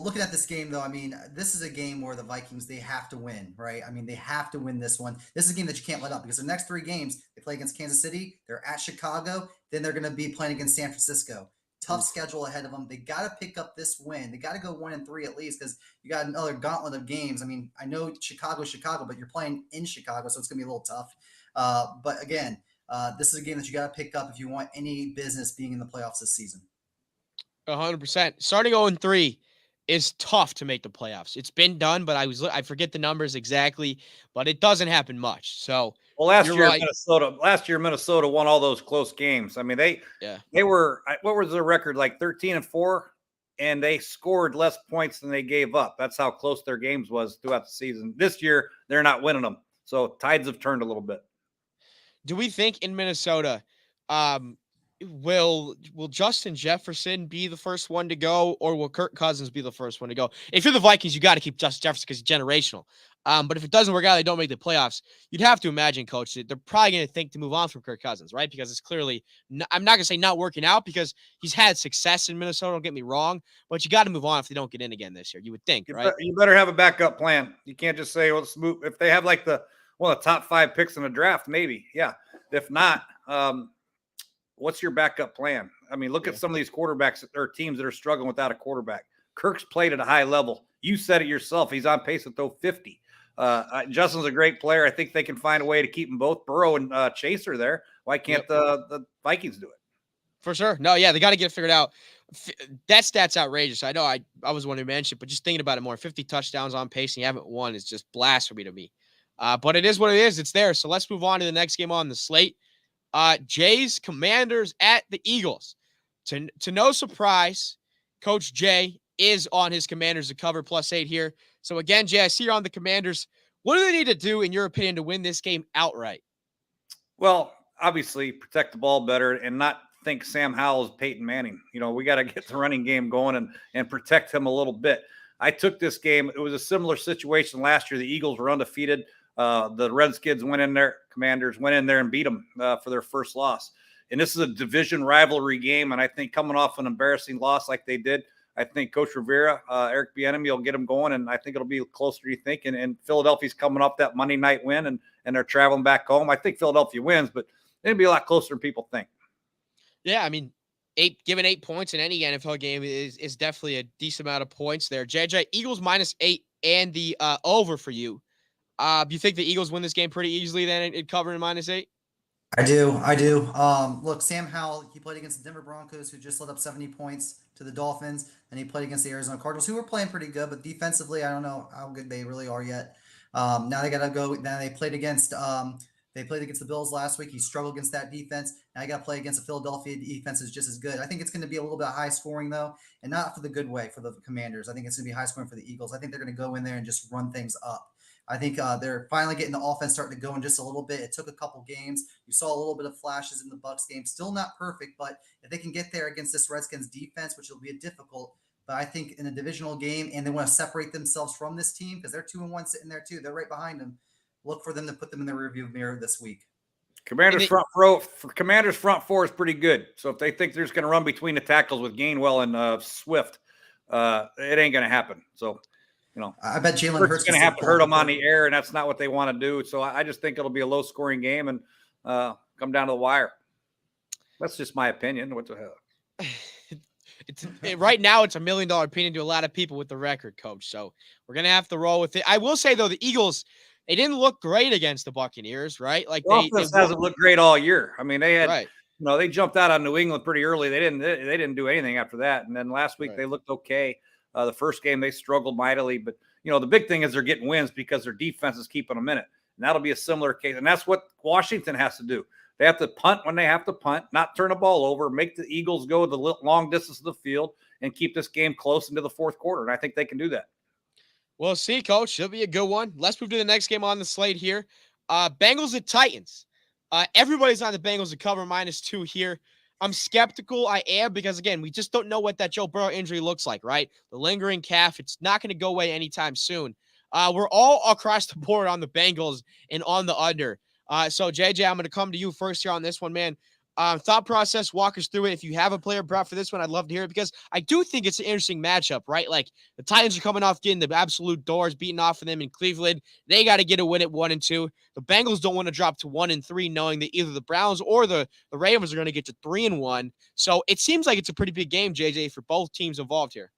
looking at this game, though, this is a game where the Vikings, they have to win, right? They have to win this one. This is a game that you can't let up because the next 3 games, they play against Kansas City, they're at Chicago, then they're going to be playing against San Francisco. Tough schedule ahead of them. They got to pick up this win. They got to go 1-3 at least because you got another gauntlet of games. I know Chicago, but you're playing in Chicago, so it's going to be a little tough. But again, this is a game that you got to pick up if you want any business being in the playoffs this season. 100%. Starting 0-3 is tough to make the playoffs. It's been done, but I forget the numbers exactly, but it doesn't happen much. So last year Minnesota won all those close games. They were, what was their record, like 13-4, and they scored less points than they gave up. That's how close their games was throughout the season. This year they're not winning them, so tides have turned a little bit. Do we think in Minnesota, will Justin Jefferson be the first one to go, or will Kirk Cousins be the first one to go? If you're the Vikings, you got to keep Justin Jefferson because he's generational. But if it doesn't work out, they don't make the playoffs. You'd have to imagine, Coach, that they're probably going to think to move on from Kirk Cousins, right? Because it's clearly, I'm not going to say not working out because he's had success in Minnesota. Don't get me wrong, but you got to move on if they don't get in again this year. You would think, right? You better have a backup plan. You can't just say, well, let's move. If they have like the top 5 picks in the draft, maybe, yeah. If not, what's your backup plan? Look at some of these quarterbacks or teams that are struggling without a quarterback. Kirk's played at a high level. You said it yourself. He's on pace to throw 50. Justin's a great player. I think they can find a way to keep them both. Burrow and Chase are there. Why can't the Vikings do it? For sure. No, yeah, they got to get it figured out. That stat's outrageous. I know I was one who mentioned, but just thinking about it more, 50 touchdowns on pace and you haven't won is just blasphemy to me. But it is what it is. It's there. So let's move on to the next game on the slate. Jay's Commanders at the Eagles. To no surprise, Coach Jay is on his Commanders to cover +8 here. So again, Jay, I see you're on the Commanders. What do they need to do, in your opinion, to win this game outright? Well, obviously, protect the ball better and not think Sam Howell is Peyton Manning. We got to get the running game going and protect him a little bit. I took this game. It was a similar situation last year. The Eagles were undefeated. The Redskins Commanders went in there and beat them for their first loss. And this is a division rivalry game. And I think coming off an embarrassing loss like they did, I think Coach Rivera, Eric Bieniemy will get them going. And I think it'll be closer, you think. And Philadelphia's coming off that Monday night win and they're traveling back home. I think Philadelphia wins, but it'll be a lot closer than people think. Yeah, giving 8 points in any NFL game is definitely a decent amount of points there. JJ, Eagles -8 and the over for you. Do you think the Eagles win this game pretty easily then it covering -8? I do. Look, Sam Howell, he played against the Denver Broncos, who just let up 70 points to the Dolphins, and he played against the Arizona Cardinals, who were playing pretty good, but defensively, I don't know how good they really are yet. Now they got to go. Now they played against the Bills last week. He struggled against that defense. Now you got to play against a Philadelphia defense is just as good. I think it's going to be a little bit high scoring though, and not for the good way for the Commanders. I think it's going to be high scoring for the Eagles. I think they're going to go in there and just run things up. I think they're finally getting the offense starting to go in just a little bit. It took a couple games. You saw a little bit of flashes in the Bucs game. Still not perfect, but if they can get there against this Redskins defense, which will be difficult, but I think in a divisional game, and they want to separate themselves from this team because they're 2-1 sitting there too. They're right behind them. Look for them to put them in the rearview mirror this week. Commanders front four is pretty good. So if they think they're just going to run between the tackles with Gainwell and Swift, it ain't going to happen. So, I bet Jalen Hurts is going to have to hurt them on the air, and that's not what they want to do. So I just think it'll be a low-scoring game and come down to the wire. That's just my opinion. What the hell? right now it's $1 million opinion to a lot of people with the record, Coach. So we're gonna have to roll with it. I will say though, the Eagles, they didn't look great against the Buccaneers, right? Like The offense hasn't looked great all year. I mean, they had, right. they jumped out on New England pretty early. They didn't do anything after that. And then last week they looked okay. The first game they struggled mightily, but the big thing is they're getting wins because their defense is keeping them in it. And that'll be a similar case. And that's what Washington has to do. They have to punt when they have to punt, not turn the ball over, make the Eagles go the long distance of the field, and keep this game close into the fourth quarter. And I think they can do that. We'll see, Coach. It'll be a good one. Let's move to the next game on the slate here. Bengals at Titans. Everybody's on the Bengals to cover -2 here. I'm skeptical. I am because, again, we just don't know what that Joe Burrow injury looks like, right? The lingering calf, it's not going to go away anytime soon. We're all across the board on the Bengals and on the under. So, JJ, I'm going to come to you first here on this one, man. Thought process, walk us through it. If you have a player prop for this one, I'd love to hear it because I do think it's an interesting matchup, right? Like the Titans are coming off getting the absolute doors beaten off of them in Cleveland. They got to get a win at 1-2. The Bengals don't want to drop to 1-3, knowing that either the Browns or the Ravens are going to get to 3-1. So it seems like it's a pretty big game, JJ, for both teams involved here.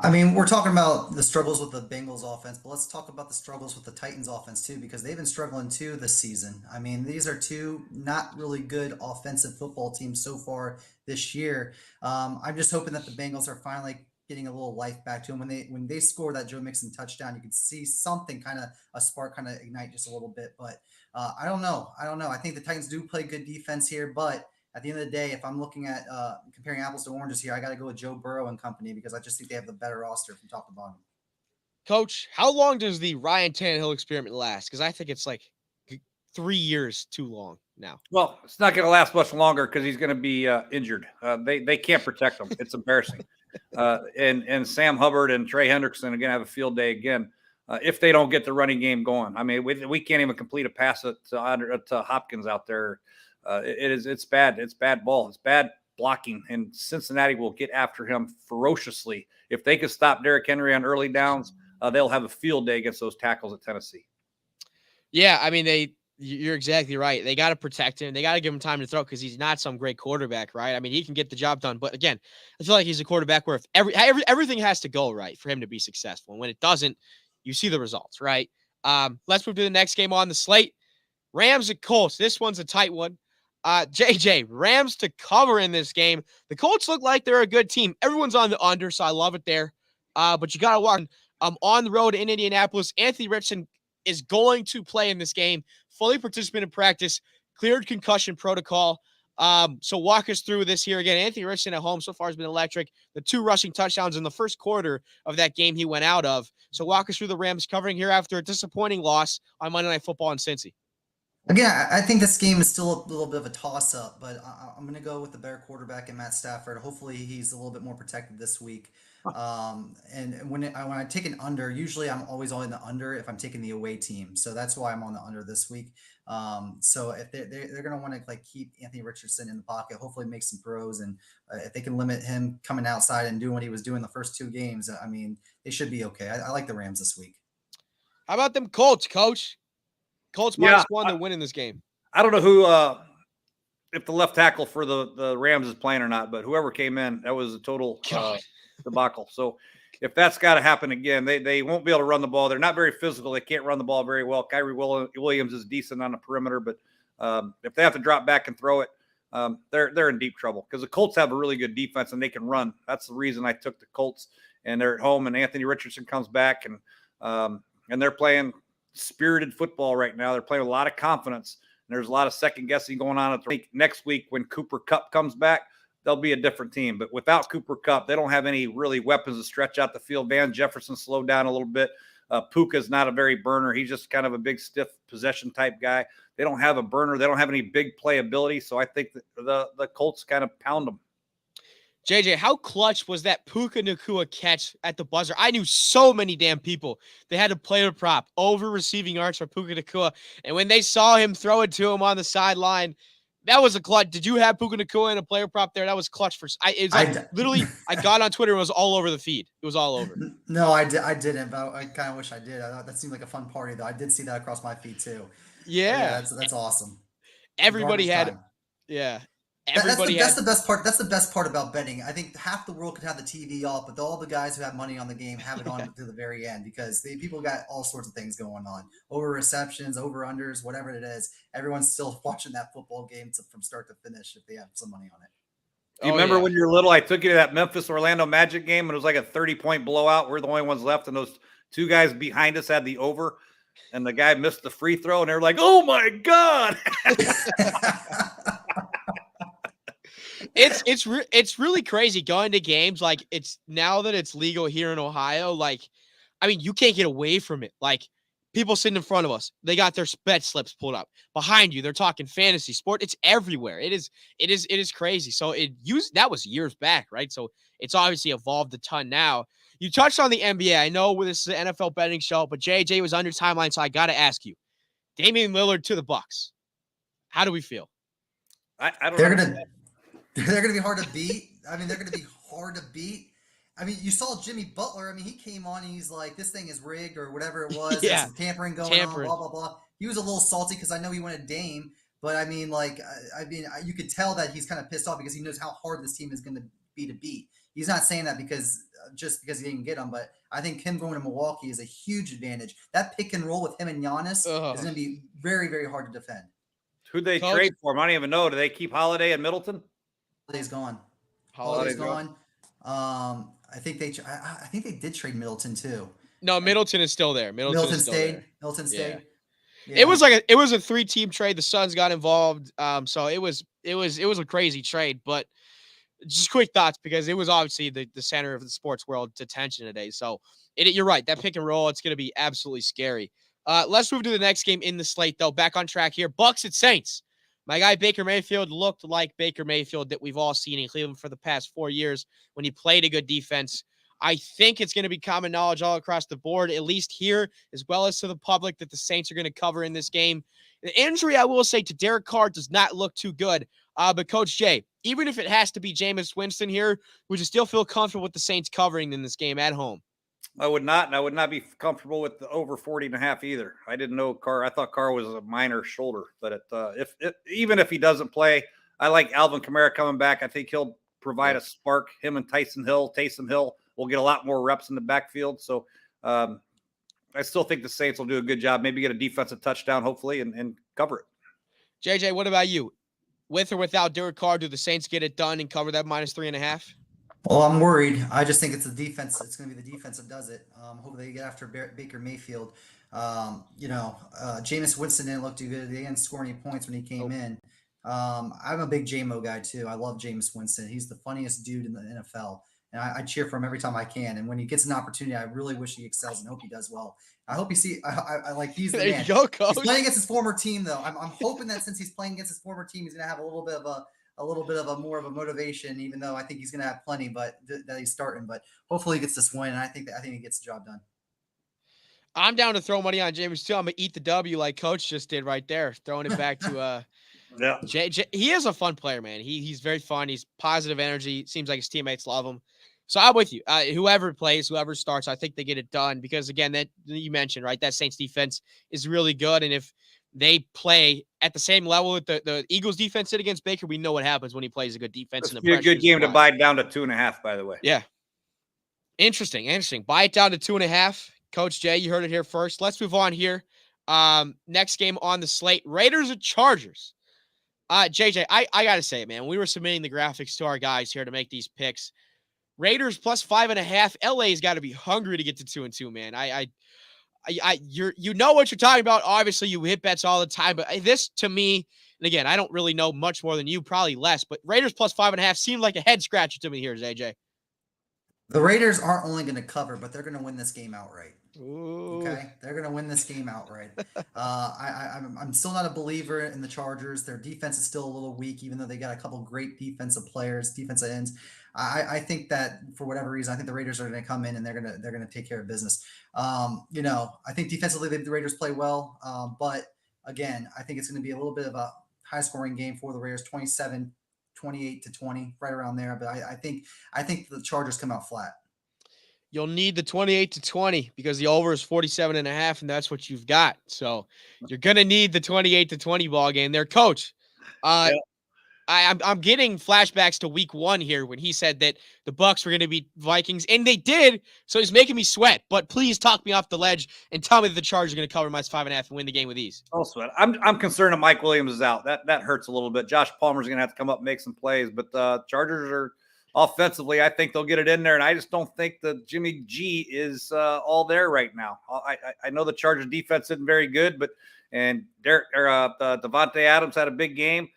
I mean, we're talking about the struggles with the Bengals offense, but let's talk about the struggles with the Titans offense too, because they've been struggling too this season. I mean, these are two not really good offensive football teams so far this year. I'm just hoping that the Bengals are finally getting a little life back to them. When they score that Joe Mixon touchdown, you could see something a spark ignite just a little bit. But I don't know. I think the Titans do play good defense here, but at the end of the day, if I'm looking at comparing apples to oranges here, I got to go with Joe Burrow and company because I just think they have the better roster from top to bottom. Coach, how long does the Ryan Tannehill experiment last? Because I think it's like 3 years too long now. Well, it's not going to last much longer because he's going to be injured. They can't protect him. It's embarrassing. And Sam Hubbard and Trey Hendrickson are going to have a field day again if they don't get the running game going. I mean, we can't even complete a pass to Hopkins out there. It's bad. It's bad ball. It's bad blocking, and Cincinnati will get after him ferociously. If they can stop Derrick Henry on early downs, they'll have a field day against those tackles at Tennessee. Yeah, I mean, you're exactly right. They got to protect him. They got to give him time to throw because he's not some great quarterback, right? I mean, he can get the job done, but again, I feel like he's a quarterback where if everything has to go right for him to be successful, and when it doesn't, you see the results, right? Let's move to the next game on the slate. Rams and Colts. This one's a tight one. JJ, Rams to cover in this game. The Colts look like they're a good team. Everyone's on the under, so I love it there. But you got to walk on the road in Indianapolis. Anthony Richardson is going to play in this game, fully participant in practice, cleared concussion protocol. So walk us through this here again. Anthony Richardson at home so far has been electric. The 2 rushing touchdowns in the first quarter of that game he went out of. So walk us through the Rams covering here after a disappointing loss on Monday Night Football in Cincy. Again, I think this game is still a little bit of a toss-up, but I'm going to go with the Bear quarterback and Matt Stafford. Hopefully, he's a little bit more protected this week. And when I take an under, usually I'm always on the under if I'm taking the away team. So that's why I'm on the under this week. So if they're going to want to keep Anthony Richardson in the pocket, hopefully make some throws, and if they can limit him coming outside and doing what he was doing the first 2 games, I mean, they should be okay. I like the Rams this week. How about them Colts, Coach? Colts -1 to win in this game. I don't know who, if the left tackle for the Rams is playing or not, but whoever came in, that was a total debacle. So if that's got to happen again, they won't be able to run the ball. They're not very physical. They can't run the ball very well. Kyrie Williams is decent on the perimeter, but if they have to drop back and throw it, they're in deep trouble because the Colts have a really good defense and they can run. That's the reason I took the Colts, and they're at home, and Anthony Richardson comes back, and they're playing spirited football right now. They're playing with a lot of confidence, and there's a lot of second guessing going on. Next week when Cooper Kupp comes back, they'll be a different team. But without Cooper Kupp, they don't have any really weapons to stretch out the field. Van Jefferson slowed down a little bit. Puka's not a very burner. He's just kind of a big, stiff possession type guy. They don't have a burner. They don't have any big playability. So I think that the Colts kind of pound them. JJ, how clutch was that Puka Nacua catch at the buzzer? I knew so many damn people. They had to play a prop over receiving yards for Puka Nacua. And when they saw him throw it to him on the sideline, that was a clutch. Did you have Puka Nacua in a player prop there? That was clutch for. Literally, I got on Twitter. It was all over the feed. It was all over. No, I didn't, but I kind of wish I did. I thought that seemed like a fun party, though. I did see that across my feed too. Yeah, that's awesome. Everybody had. Time. Yeah. Everybody That's the best part. That's the best part about betting. I think half the world could have the TV off, but all the guys who have money on the game have it on to the very end because people got all sorts of things going on. Over receptions, over unders, whatever it is. Everyone's still watching that football game from start to finish if they have some money on it. Do you remember when you were little, I took you to that Memphis Orlando Magic game and it was like a 30-point blowout. We're the only ones left, and those two guys behind us had the over, and the guy missed the free throw, and they were like, "Oh my God." It's really crazy going to games. Like, it's now that it's legal here in Ohio. Like, I mean, you can't get away from it. Like, people sitting in front of us, they got their bet slips pulled up behind you. They're talking fantasy sport. It's everywhere. It is crazy. So that was years back, right? So it's obviously evolved a ton now. You touched on the NBA. I know this is an NFL betting show, but JJ was on your timeline, so I got to ask you, Damian Lillard to the Bucks. How do we feel? I don't know. They're going to be hard to beat. I mean, they're going to be hard to beat. I mean, you saw Jimmy Butler. I mean, he came on and he's like, this thing is rigged or whatever it was. Yeah. There's some tampering going on, blah, blah, blah. He was a little salty because I know he wanted Dame. But, I mean, you could tell that he's kind of pissed off because he knows how hard this team is going to be to beat. He's not saying that just because he didn't get him. But I think him going to Milwaukee is a huge advantage. That pick and roll with him and Giannis is going to be very, very hard to defend. Who'd they trade for him? I don't even know. Do they keep Holiday and Middleton? Holiday's gone. Holiday's gone. I think they did trade Middleton too. No, Middleton is still there. Middleton stayed. Middleton stayed. Yeah. It was it was a 3-team trade. The Suns got involved. So it was a crazy trade, but just quick thoughts because it was obviously the center of the sports world's attention today. So you're right. That pick and roll, it's going to be absolutely scary. Let's move to the next game in the slate though. Back on track here. Bucks at Saints. My guy Baker Mayfield looked like Baker Mayfield that we've all seen in Cleveland for the past 4 years when he played a good defense. I think it's going to be common knowledge all across the board, at least here, as well as to the public, that the Saints are going to cover in this game. The injury, I will say, to Derek Carr does not look too good. But Coach Jay, even if it has to be Jameis Winston here, would you still feel comfortable with the Saints covering in this game at home? I would not, and I would not be comfortable with the over 40.5 either. I didn't know Carr. I thought Carr was a minor shoulder, but even if he doesn't play, I like Alvin Kamara coming back. I think he'll provide a spark. Him and Taysom Hill will get a lot more reps in the backfield. So I still think the Saints will do a good job. Maybe get a defensive touchdown, hopefully, and cover it. JJ, what about you? With or without Derek Carr, do the Saints get it done and cover that -3.5? Well, I'm worried. I just think it's the defense. It's going to be the defense that does it. Hopefully they get after Baker Mayfield. Jameis Winston didn't look too good. They didn't score any points when he came in. I'm a big JMO guy too. I love Jameis Winston. He's the funniest dude in the NFL. And I cheer for him every time I can. And when he gets an opportunity, I really wish he excels and hope he does well. I hope he's the there man. You go, Coach. He's playing against his former team, though. I'm hoping that since he's playing against his former team, he's going to have a little bit of a more of a motivation, even though I think he's going to have plenty, but that he's starting. But hopefully he gets this win, and I think he gets the job done. I'm down to throw money on James too. I'm gonna eat the W like Coach just did right there, throwing it back to he is a fun player, man. He's very fun. He's positive energy. Seems like his teammates love him. So I'm with you. Whoever plays, whoever starts, I think they get it done because again, that you mentioned, right? That Saints defense is really good, and if they play at the same level that the Eagles defense did against Baker, we know what happens when he plays a good defense. It's a good game to buy down to 2.5, by the way. Yeah. Interesting. Buy it down to 2.5. Coach Jay, you heard it here first. Let's move on here. Next game on the slate, Raiders at Chargers. JJ, I got to say it, man. We were submitting the graphics to our guys here to make these picks. Raiders +5.5. LA's got to be hungry to get to 2-2, man. You know what you're talking about. Obviously, you hit bets all the time, but this to me, and again, I don't really know much more than you, probably less, but Raiders +5.5 seemed like a head scratcher to me here, JJ. The Raiders aren't only going to cover, but they're going to win this game outright. Ooh. Okay, they're going to win this game outright. I'm still not a believer in the Chargers. Their defense is still a little weak, even though they got a couple great defensive players, defensive ends. I think that for whatever reason, I think the Raiders are going to come in and they're going to take care of business. I think defensively the Raiders play well, but again, I think it's going to be a little bit of a high scoring game for the Raiders, 28-20, right around there. But I think the Chargers come out flat. You'll need the 28-20 because the over is 47.5, and that's what you've got. So you're going to need the 28-20 ball game there. Coach, I'm getting flashbacks to week 1 here when he said that the Bucs were going to beat Vikings, and they did. So he's making me sweat. But please talk me off the ledge and tell me that the Chargers are going to cover -5.5 and win the game with ease. I'll sweat. I'm concerned that Mike Williams is out. That hurts a little bit. Josh Palmer's going to have to come up and make some plays. But the Chargers are offensively, I think they'll get it in there. And I just don't think that Jimmy G is all there right now. I know the Chargers defense isn't very good, but Devontae Adams had a big game.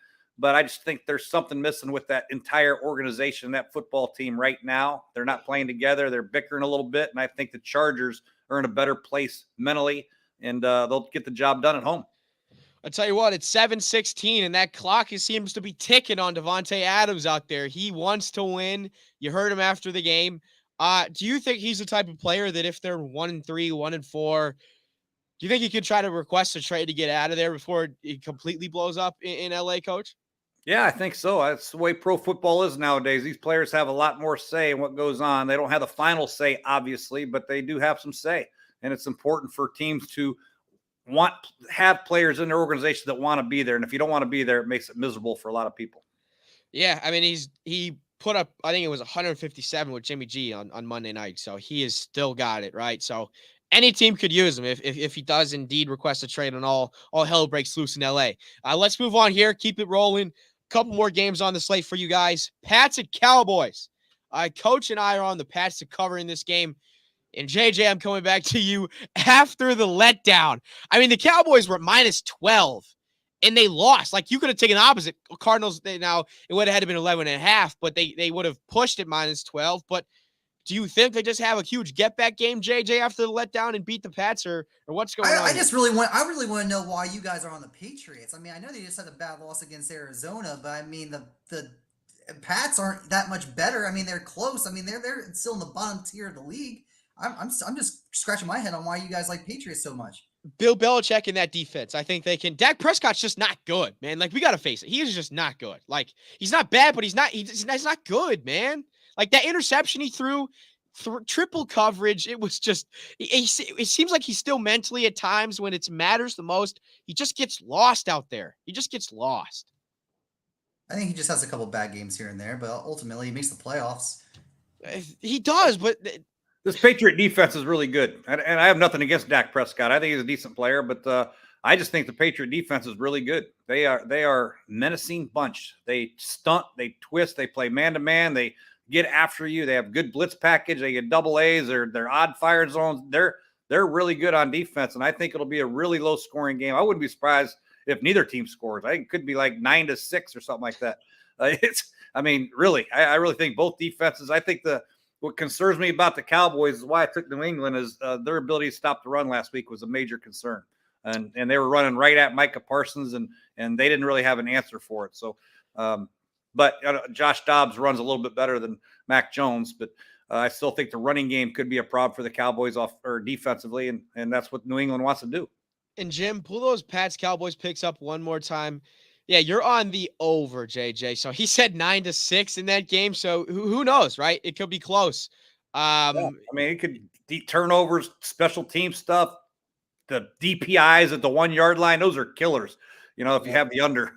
But I just think there's something missing with that entire organization, that football team right now. They're not playing together. They're bickering a little bit. And I think the Chargers are in a better place mentally, and they'll get the job done at home. I'll tell you what, it's 7:16, and that clock seems to be ticking on Devontae Adams out there. He wants to win. You heard him after the game. Do you think he's the type of player that if they're 1-3, 1-4, do you think he could try to request a trade to get out of there before it completely blows up in LA, Coach? Yeah, I think so. That's the way pro football is nowadays. These players have a lot more say in what goes on. They don't have the final say, obviously, but they do have some say. And it's important for teams to have players in their organization that want to be there. And if you don't want to be there, it makes it miserable for a lot of people. Yeah, I mean, he put up, I think it was 157 with Jimmy G on Monday night. So he has still got it, right? So any team could use him if he does indeed request a trade, and all hell breaks loose in LA. Let's move on here. Keep it rolling. Couple more games on the slate for you guys. Pats at Cowboys. Coach and I are on the Pats to cover in this game. And JJ, I'm coming back to you after the letdown. I mean, the Cowboys were -12 and they lost. Like, you could have taken the opposite. Cardinals, now it would have had to been 11.5, but they would have pushed it -12. But do you think they just have a huge get back game, JJ, after the letdown and beat the Pats, or what's going on? I really want to know why you guys are on the Patriots. I mean, I know they just had a bad loss against Arizona, but I mean the Pats aren't that much better. I mean, they're close. I mean, they're still in the bottom tier of the league. I'm just scratching my head on why you guys like Patriots so much. Bill Belichick in that defense. I think they can. Dak Prescott's just not good, man. Like, we got to face it. He is just not good. Like, he's not bad, but he's not good, man. Like, that interception he threw, triple coverage, it was just, it seems like he's still mentally at times when it matters the most. He just gets lost out there. He just gets lost. I think he just has a couple bad games here and there, but ultimately he makes the playoffs. He does, but this Patriot defense is really good. And I have nothing against Dak Prescott. I think he's a decent player, but I just think the Patriot defense is really good. They are menacing bunch. They stunt, they twist, they play man-to-man, they get after you. They have good blitz package. They get double A's. They're odd fire zones. They're really good on defense, and I think it'll be a really low scoring game. I wouldn't be surprised if neither team scores. I think it could be like 9-6 or something like that. Really, I really think both defenses. I think what concerns me about the Cowboys is why I took New England is their ability to stop the run last week was a major concern, and they were running right at Micah Parsons, and they didn't really have an answer for it. So. But Josh Dobbs runs a little bit better than Mac Jones, but I still think the running game could be a problem for the Cowboys defensively, and that's what New England wants to do. And Jim, pull those Pats Cowboys picks up one more time. Yeah, you're on the over, JJ. So he said 9-6 in that game. So who knows, right? It could be close. I mean, it could turnovers, special team stuff, the DPIs at the 1 yard line. Those are killers. If you have the under.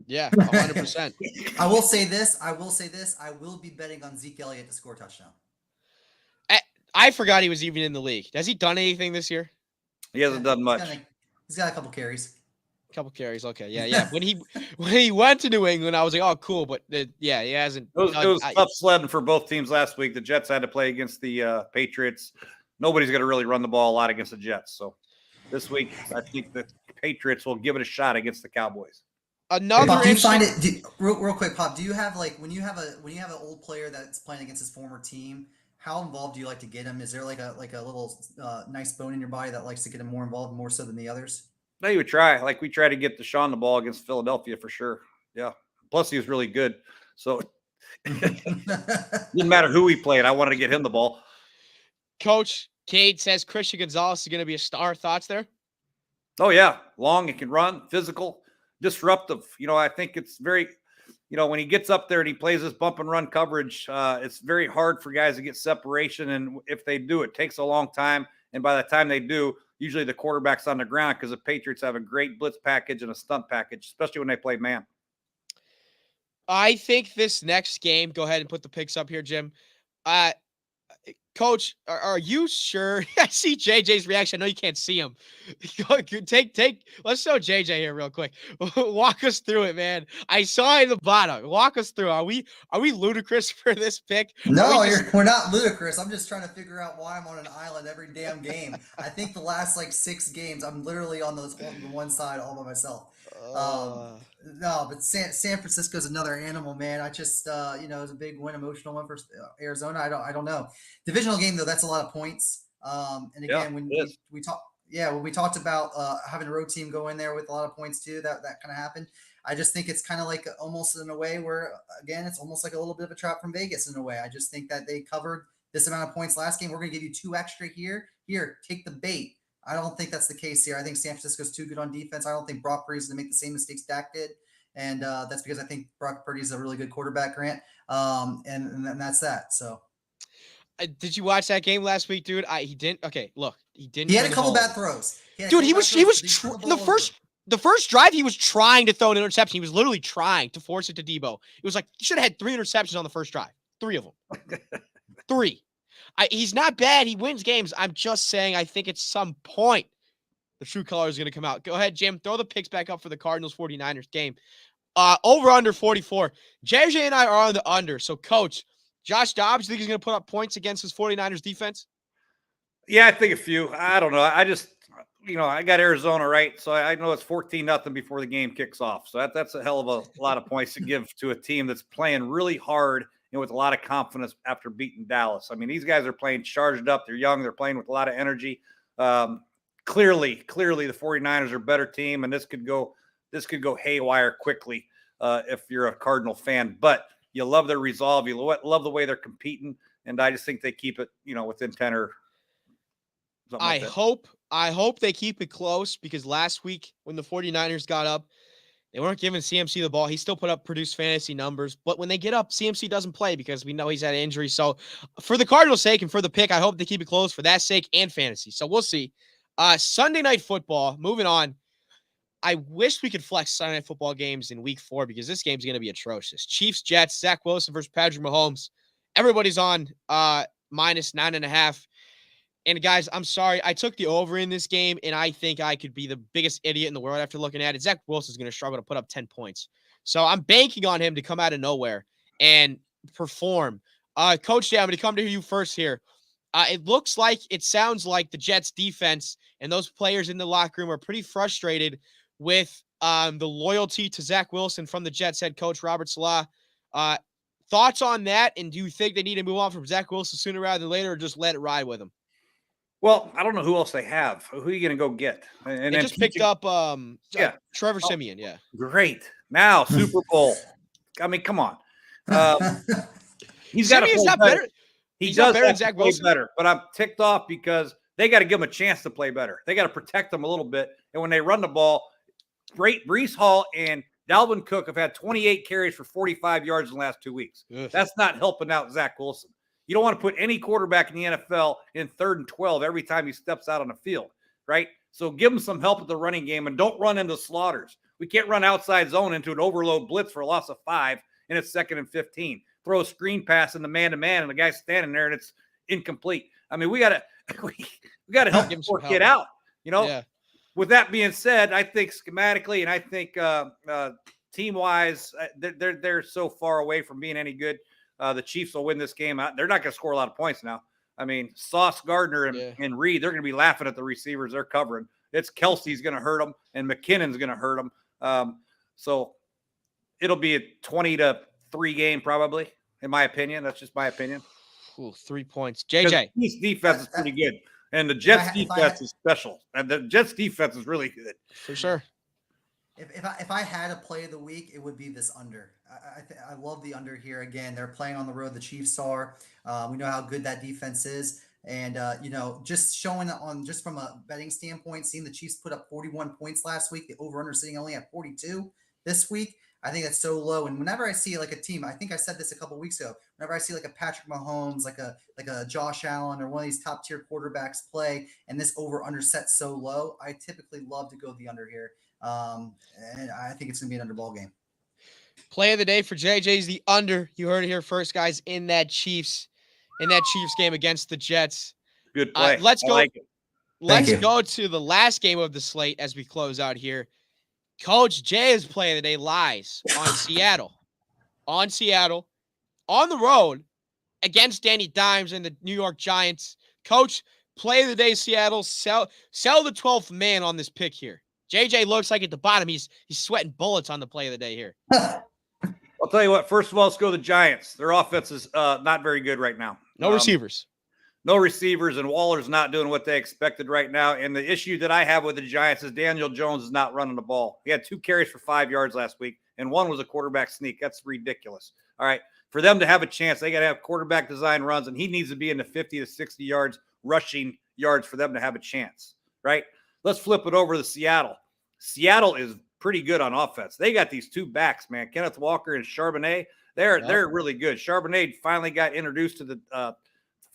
Yeah, 100%. I will say this. I will be betting on Zeke Elliott to score a touchdown. I forgot he was even in the league. Has he done anything this year? He hasn't done much. He's got a couple carries. Okay. Yeah. When he went to New England, I was like, oh, cool. But he hasn't. It was tough sledding for both teams last week. The Jets had to play against the Patriots. Nobody's going to really run the ball a lot against the Jets. So this week, I think the Patriots will give it a shot against the Cowboys. Pop, do you find it real quick, Pop? Do you have when you have an old player that's playing against his former team? How involved do you like to get him? Is there like a little nice bone in your body that likes to get him more involved, more so than the others? No, you would try. Like we tried to get Deshaun the ball against Philadelphia for sure. Yeah. Plus he was really good, so didn't matter who he played. I wanted to get him the ball. Coach Cade says Christian Gonzalez is going to be a star. Thoughts there? Oh yeah, long. He can run, physical. Disruptive. I think it's very, when he gets up there and he plays this bump and run coverage, it's very hard for guys to get separation. And if they do, it takes a long time. And by the time they do, usually the quarterback's on the ground because the Patriots have a great blitz package and a stunt package, especially when they play man. I think this next game, go ahead and put the picks up here, Jim. Uh, Coach, are you sure? I see JJ's reaction. I know you can't see him. Let's show JJ here real quick. Walk us through it, man. I saw in the bottom. Walk us through. Are we ludicrous for this pick? No, we're not ludicrous. I'm just trying to figure out why I'm on an island every damn game. I think the last like 6 games, I'm literally on the one side all by myself. Um, no, but San Francisco's another animal, man. I just it was a big win, emotional one for Arizona. I don't know. Divisional game though, that's a lot of points. And again, when we talk, when we talked about having a road team go in there with a lot of points too, that kind of happened. I just think it's kind of like almost in a way where, again, it's almost like a little bit of a trap from Vegas in a way. I just think that they covered this amount of points last game. We're going to give you 2 extra here. Here, take the bait. I don't think that's the case here. I think San Francisco's too good on defense. I don't think Brock Purdy's going to make the same mistakes Dak did. And that's because I think Brock Purdy's a really good quarterback, Grant. And that's that. So. Did you watch that game last week, dude? He didn't. Okay, look, he didn't. He had a couple bad throws. Dude, he was the first drive, he was trying to throw an interception. He was literally trying to force it to Debo. It was like, he should have had 3 interceptions on the first drive. 3 of them. 3. He's not bad. He wins games. I'm just saying, I think at some point, the true color is going to come out. Go ahead, Jim. Throw the picks back up for the Cardinals 49ers game. Over under 44. JJ and I are on the under. So, Coach, Josh Dobbs, you think he's going to put up points against his 49ers defense? Yeah, I think a few. I don't know. I just, I got Arizona, right? So I know it's 14-0 before the game kicks off. So that's a hell of a lot of points to give to a team that's playing really hard and with a lot of confidence after beating Dallas. I mean, these guys are playing charged up. They're young. They're playing with a lot of energy. Clearly, the 49ers are a better team, and this could go haywire quickly if you're a Cardinal fan. But you love their resolve. You love the way they're competing, and I just think they keep it, within 10 or something like that. I hope they keep it close, because last week when the 49ers got up, they weren't giving CMC the ball. He still produced fantasy numbers, but when they get up, CMC doesn't play because we know he's had an injury. So for the Cardinals' sake and for the pick, I hope they keep it close for that sake and fantasy. So we'll see. Sunday Night Football, moving on. I wish we could flex Sunday Night Football games in week 4, because this game's going to be atrocious. Chiefs, Jets, Zach Wilson versus Patrick Mahomes. Everybody's on minus 9.5. And guys, I'm sorry. I took the over in this game, and I think I could be the biggest idiot in the world after looking at it. Zach Wilson's going to struggle to put up 10 points. So I'm banking on him to come out of nowhere and perform. Coach Jay, I'm going to come to you first here. It sounds like the Jets defense and those players in the locker room are pretty frustrated with the loyalty to Zach Wilson from the Jets head coach, Robert Saleh. Thoughts on that? And do you think they need to move on from Zach Wilson sooner rather than later, or just let it ride with him? Well, I don't know who else they have. Who are you going to go get? And they just picked up Trevor Siemian. Yeah. Great. Now, Super Bowl. I mean, come on. He's got to play better. He does better than Zach Wilson. Better, but I'm ticked off because they got to give him a chance to play better. They got to protect him a little bit. And when they run the ball, Breece Hall and Dalvin Cook have had 28 carries for 45 yards in the last 2 weeks. Ugh. That's not helping out Zach Wilson. You don't want to put any quarterback in the NFL in 3rd and 12 every time he steps out on the field, right? So give him some help with the running game and don't run into slaughters. We can't run outside zone into an overload blitz for a loss of 5 and it's 2nd and 15. Throw a screen pass in the man-to-man and the guy's standing there and it's incomplete. I mean, we got to help him get out, Yeah. With that being said, I think schematically and I think team-wise, they're so far away from being any good. The Chiefs will win this game. They're not going to score a lot of points now. I mean, Sauce Gardner and Reed, they're going to be laughing at the receivers they're covering. It's Kelsey's going to hurt them, and McKinnon's going to hurt them. So it'll be a 20-3 game probably, in my opinion. That's just my opinion. Ooh, 3 points. JJ. The Chiefs defense is pretty good, and the Jets defense is special. And the Jets defense is really good. For sure. If I had a play of the week, it would be this under. I love the under here. Again, they're playing on the road. The Chiefs are. We know how good that defense is, and just showing on just from a betting standpoint, seeing the Chiefs put up 41 points last week, the over/under sitting only at 42 this week. I think that's so low. And whenever I see like a team, I think I said this a couple of weeks ago. Whenever I see like a Patrick Mahomes, like a Josh Allen, or one of these top tier quarterbacks play, and this over/under set so low, I typically love to go the under here. And I think it's going to be an under ball game. Play of the day for JJ's the under. You heard it here first, guys, in that Chiefs game against the Jets. Good play. Let's I go. like it. Let's you. go to the last game of the slate as we close out here. Coach Jay's play of the day lies on Seattle. On Seattle. On the road against Danny Dimes and the New York Giants. Coach, play of the day, Seattle. Sell the 12th man on this pick here. JJ looks like at the bottom. He's sweating bullets on the play of the day here. I'll tell you what. First of all, let's go to the Giants. Their offense is not very good right now. No receivers. No receivers, and Waller's not doing what they expected right now. And the issue that I have with the Giants is Daniel Jones is not running the ball. He had 2 carries for 5 yards last week, and 1 was a quarterback sneak. That's ridiculous. All right. For them to have a chance, they got to have quarterback design runs, and he needs to be in the 50 to 60 yards rushing yards for them to have a chance, right? Let's flip it over to Seattle. Seattle is pretty good on offense. They got these 2 backs, man, Kenneth Walker and Charbonnet. They're really good. Charbonnet finally got introduced to the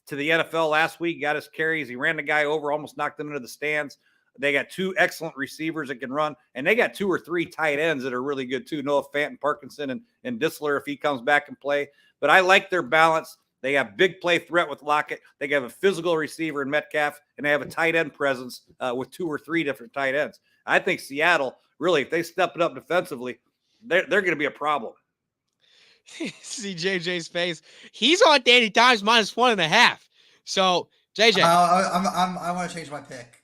NFL last week, got his carries. He ran the guy over, almost knocked him into the stands. They got 2 excellent receivers that can run, and they got 2 or 3 tight ends that are really good too. Noah Fant and Parkinson and Disler if he comes back and play. But I like their balance. They have big play threat with Lockett. They have a physical receiver in Metcalf, and they have a tight end presence with 2 or 3 different tight ends. I think Seattle, really, if they step it up defensively, they're going to be a problem. See JJ's face. He's on Danny Dimes -1.5. So JJ, I want to change my pick.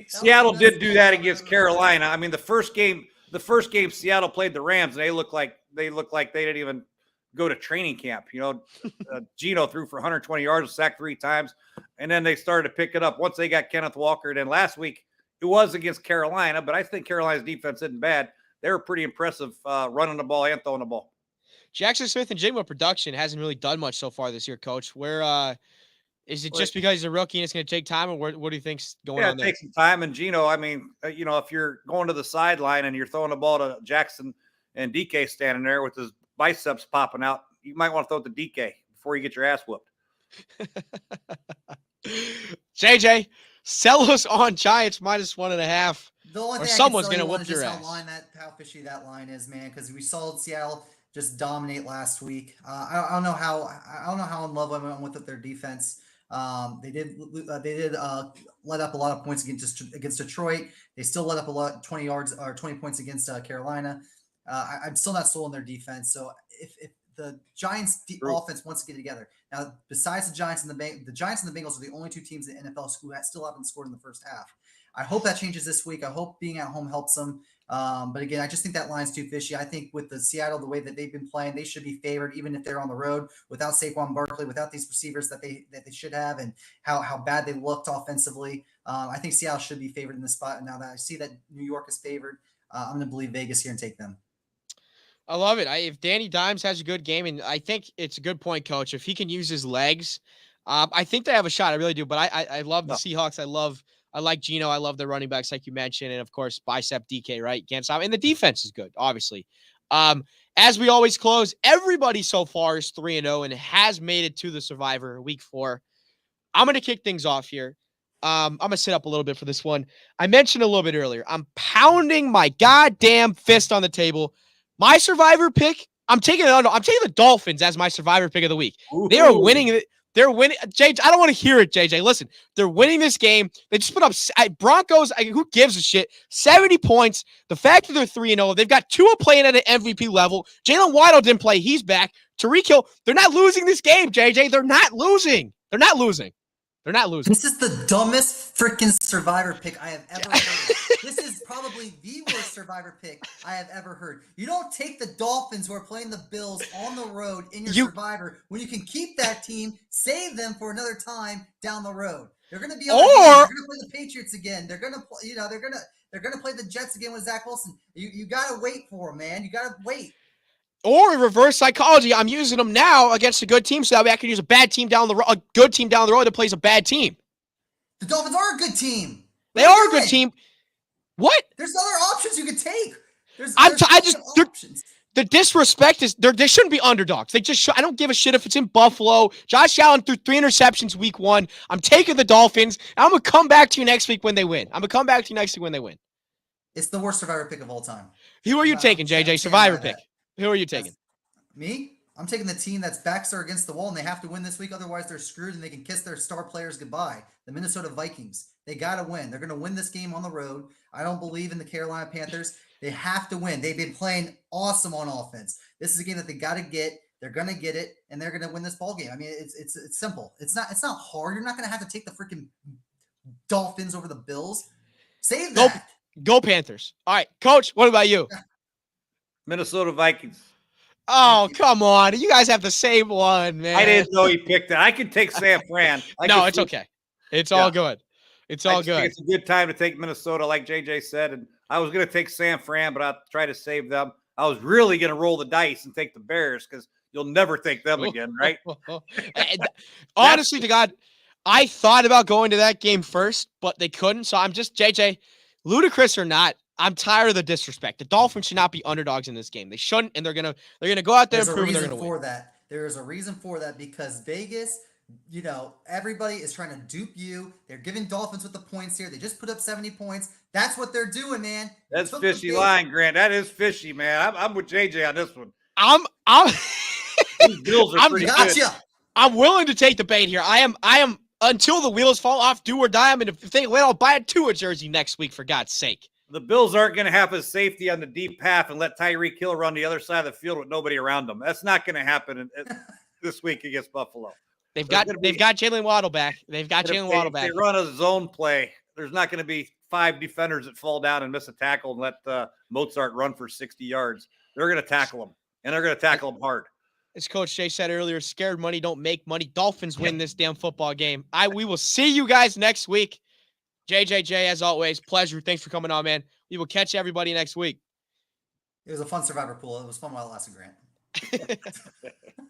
Seattle did do that against Carolina. I mean, the first game Seattle played the Rams, and they looked like they didn't even go to training camp. Geno threw for 120 yards, sacked 3 times, and then they started to pick it up once they got Kenneth Walker. And then last week it was against Carolina, but I think Carolina's defense isn't bad. They were pretty impressive running the ball and throwing the ball. Jackson Smith and Jigma production hasn't really done much so far this year, Coach. Where is it just because he's a rookie and it's going to take time, or what do you think's going on there? It takes some time. And Geno, I mean, if you're going to the sideline and you're throwing the ball to Jackson and DK standing there with his biceps popping out, you might want to throw it to DK before you get your ass whooped. JJ, sell us on Giants -1.5. The only thing someone's going to whoop your ass. How fishy that line is, man, because we saw Seattle just dominate last week. I don't know how in love I am with their defense. They did let up a lot of points against Detroit. They still let up 20 yards or 20 points against Carolina. I'm still not sold on their defense. So if the Giants offense wants to get together now, besides the Giants and the Bengals are the only 2 teams in the NFL who still haven't scored in the first half. I hope that changes this week. I hope being at home helps them. But again, I just think that line's too fishy. I think with the Seattle, the way that they've been playing, they should be favored, even if they're on the road without Saquon Barkley, without these receivers that they should have, and how bad they looked offensively. I think Seattle should be favored in this spot. And now that I see that New York is favored, I'm going to believe Vegas here and take them. I love it. If Danny Dimes has a good game, and I think it's a good point, Coach, if he can use his legs, I think they have a shot. I really do. But I love the Seahawks. I like Geno. I love the running backs, like you mentioned. And, of course, bicep DK, right? Can't stop. And the defense is good, obviously. As we always close, everybody so far is 3-0 and has made it to the Survivor week 4. I'm going to kick things off here. I'm going to sit up a little bit for this one. I mentioned a little bit earlier, I'm pounding my goddamn fist on the table. My Survivor pick, I'm taking the Dolphins as my Survivor pick of the week. Ooh. They are winning. They're winning. JJ, I don't want to hear it, JJ. Listen, they're winning this game. They just put up Broncos. Who gives a shit? 70 points. The fact that they're 3-0, they've got Tua playing at an MVP level. Jalen Waddle didn't play. He's back. Tyreek Hill. They're not losing this game, JJ. They're not losing. They're not losing. They're not losing. This is the dumbest freaking Survivor pick I have ever heard. This is probably the worst Survivor pick I have ever heard. You don't take the Dolphins, who are playing the Bills on the road, in your Survivor when you can keep that team, save them for another time down the road. They're going to be they're going to play the Patriots again. They're going to play, they're going to play the Jets again with Zach Wilson. You got to wait for them, man. You got to wait. Or reverse psychology. I'm using them now against a good team, so that way I can use a bad team down the road, a good team down the road that plays a bad team. The Dolphins are a good team. They are a good team. What? There's other options you could take. Options. The disrespect is they shouldn't be underdogs. They just I don't give a shit if it's in Buffalo. Josh Allen threw 3 interceptions week 1. I'm taking the Dolphins. I'm gonna come back to you next week when they win. It's the worst Survivor pick of all time. Who are you I'm taking, sta- I'm JJ? standing by Survivor pick. that. Who are you taking? That's me. I'm taking the team that's backs are against the wall and they have to win this week. Otherwise, they're screwed and they can kiss their star players goodbye. The Minnesota Vikings. They got to win. They're going to win this game on the road. I don't believe in the Carolina Panthers. They have to win. They've been playing awesome on offense. This is a game that they got to get. They're going to get it, and they're going to win this ball game. I mean, it's simple. It's not hard. You're not going to have to take the freaking Dolphins over the Bills. Save Go, that. go Panthers. All right, Coach. What about you? Minnesota Vikings. Oh, come on. You guys have the same one, man. I didn't know he picked it. I can take San Fran. No, it's okay. It's all good. It's all I think good. it's a good time to take Minnesota, like JJ said. And I was going to take San Fran, but I'll try to save them. I was really going to roll the dice and take the Bears because you'll never take them again, right? And honestly, to God, I thought about going to that game first, but they couldn't. So I'm just, JJ, ludicrous or not, I'm tired of the disrespect. The Dolphins should not be underdogs in this game. They shouldn't, and they're gonna go out there There's and a prove they're reason gonna for win. that. There is a reason for that because Vegas, everybody is trying to dupe you. They're giving Dolphins with the points here. They just put up 70 points. That's what they're doing, man. That's fishy line, Grant. That is fishy, man. I'm with JJ on this one. I'm These Bills are pretty good. Gotcha. I'm willing to take the bait here. I am until the wheels fall off, do or die. I mean, if they win, I'll buy a Tua jersey next week for God's sake. The Bills aren't going to have a safety on the deep half and let Tyreek Hill run the other side of the field with nobody around them. That's not going to happen this week against Buffalo. They've got Jalen Waddle back. They've got Jalen Waddle back. They run a zone play. There's not going to be 5 defenders that fall down and miss a tackle and let Mozart run for 60 yards. They're going to tackle him, and they're going to tackle him hard. As Coach Jay said earlier, scared money don't make money. Dolphins win this damn football game. We will see you guys next week. JJJ, as always, pleasure. Thanks for coming on, man. We will catch everybody next week. It was a fun Survivor pool. It was fun while it lasted, Grant.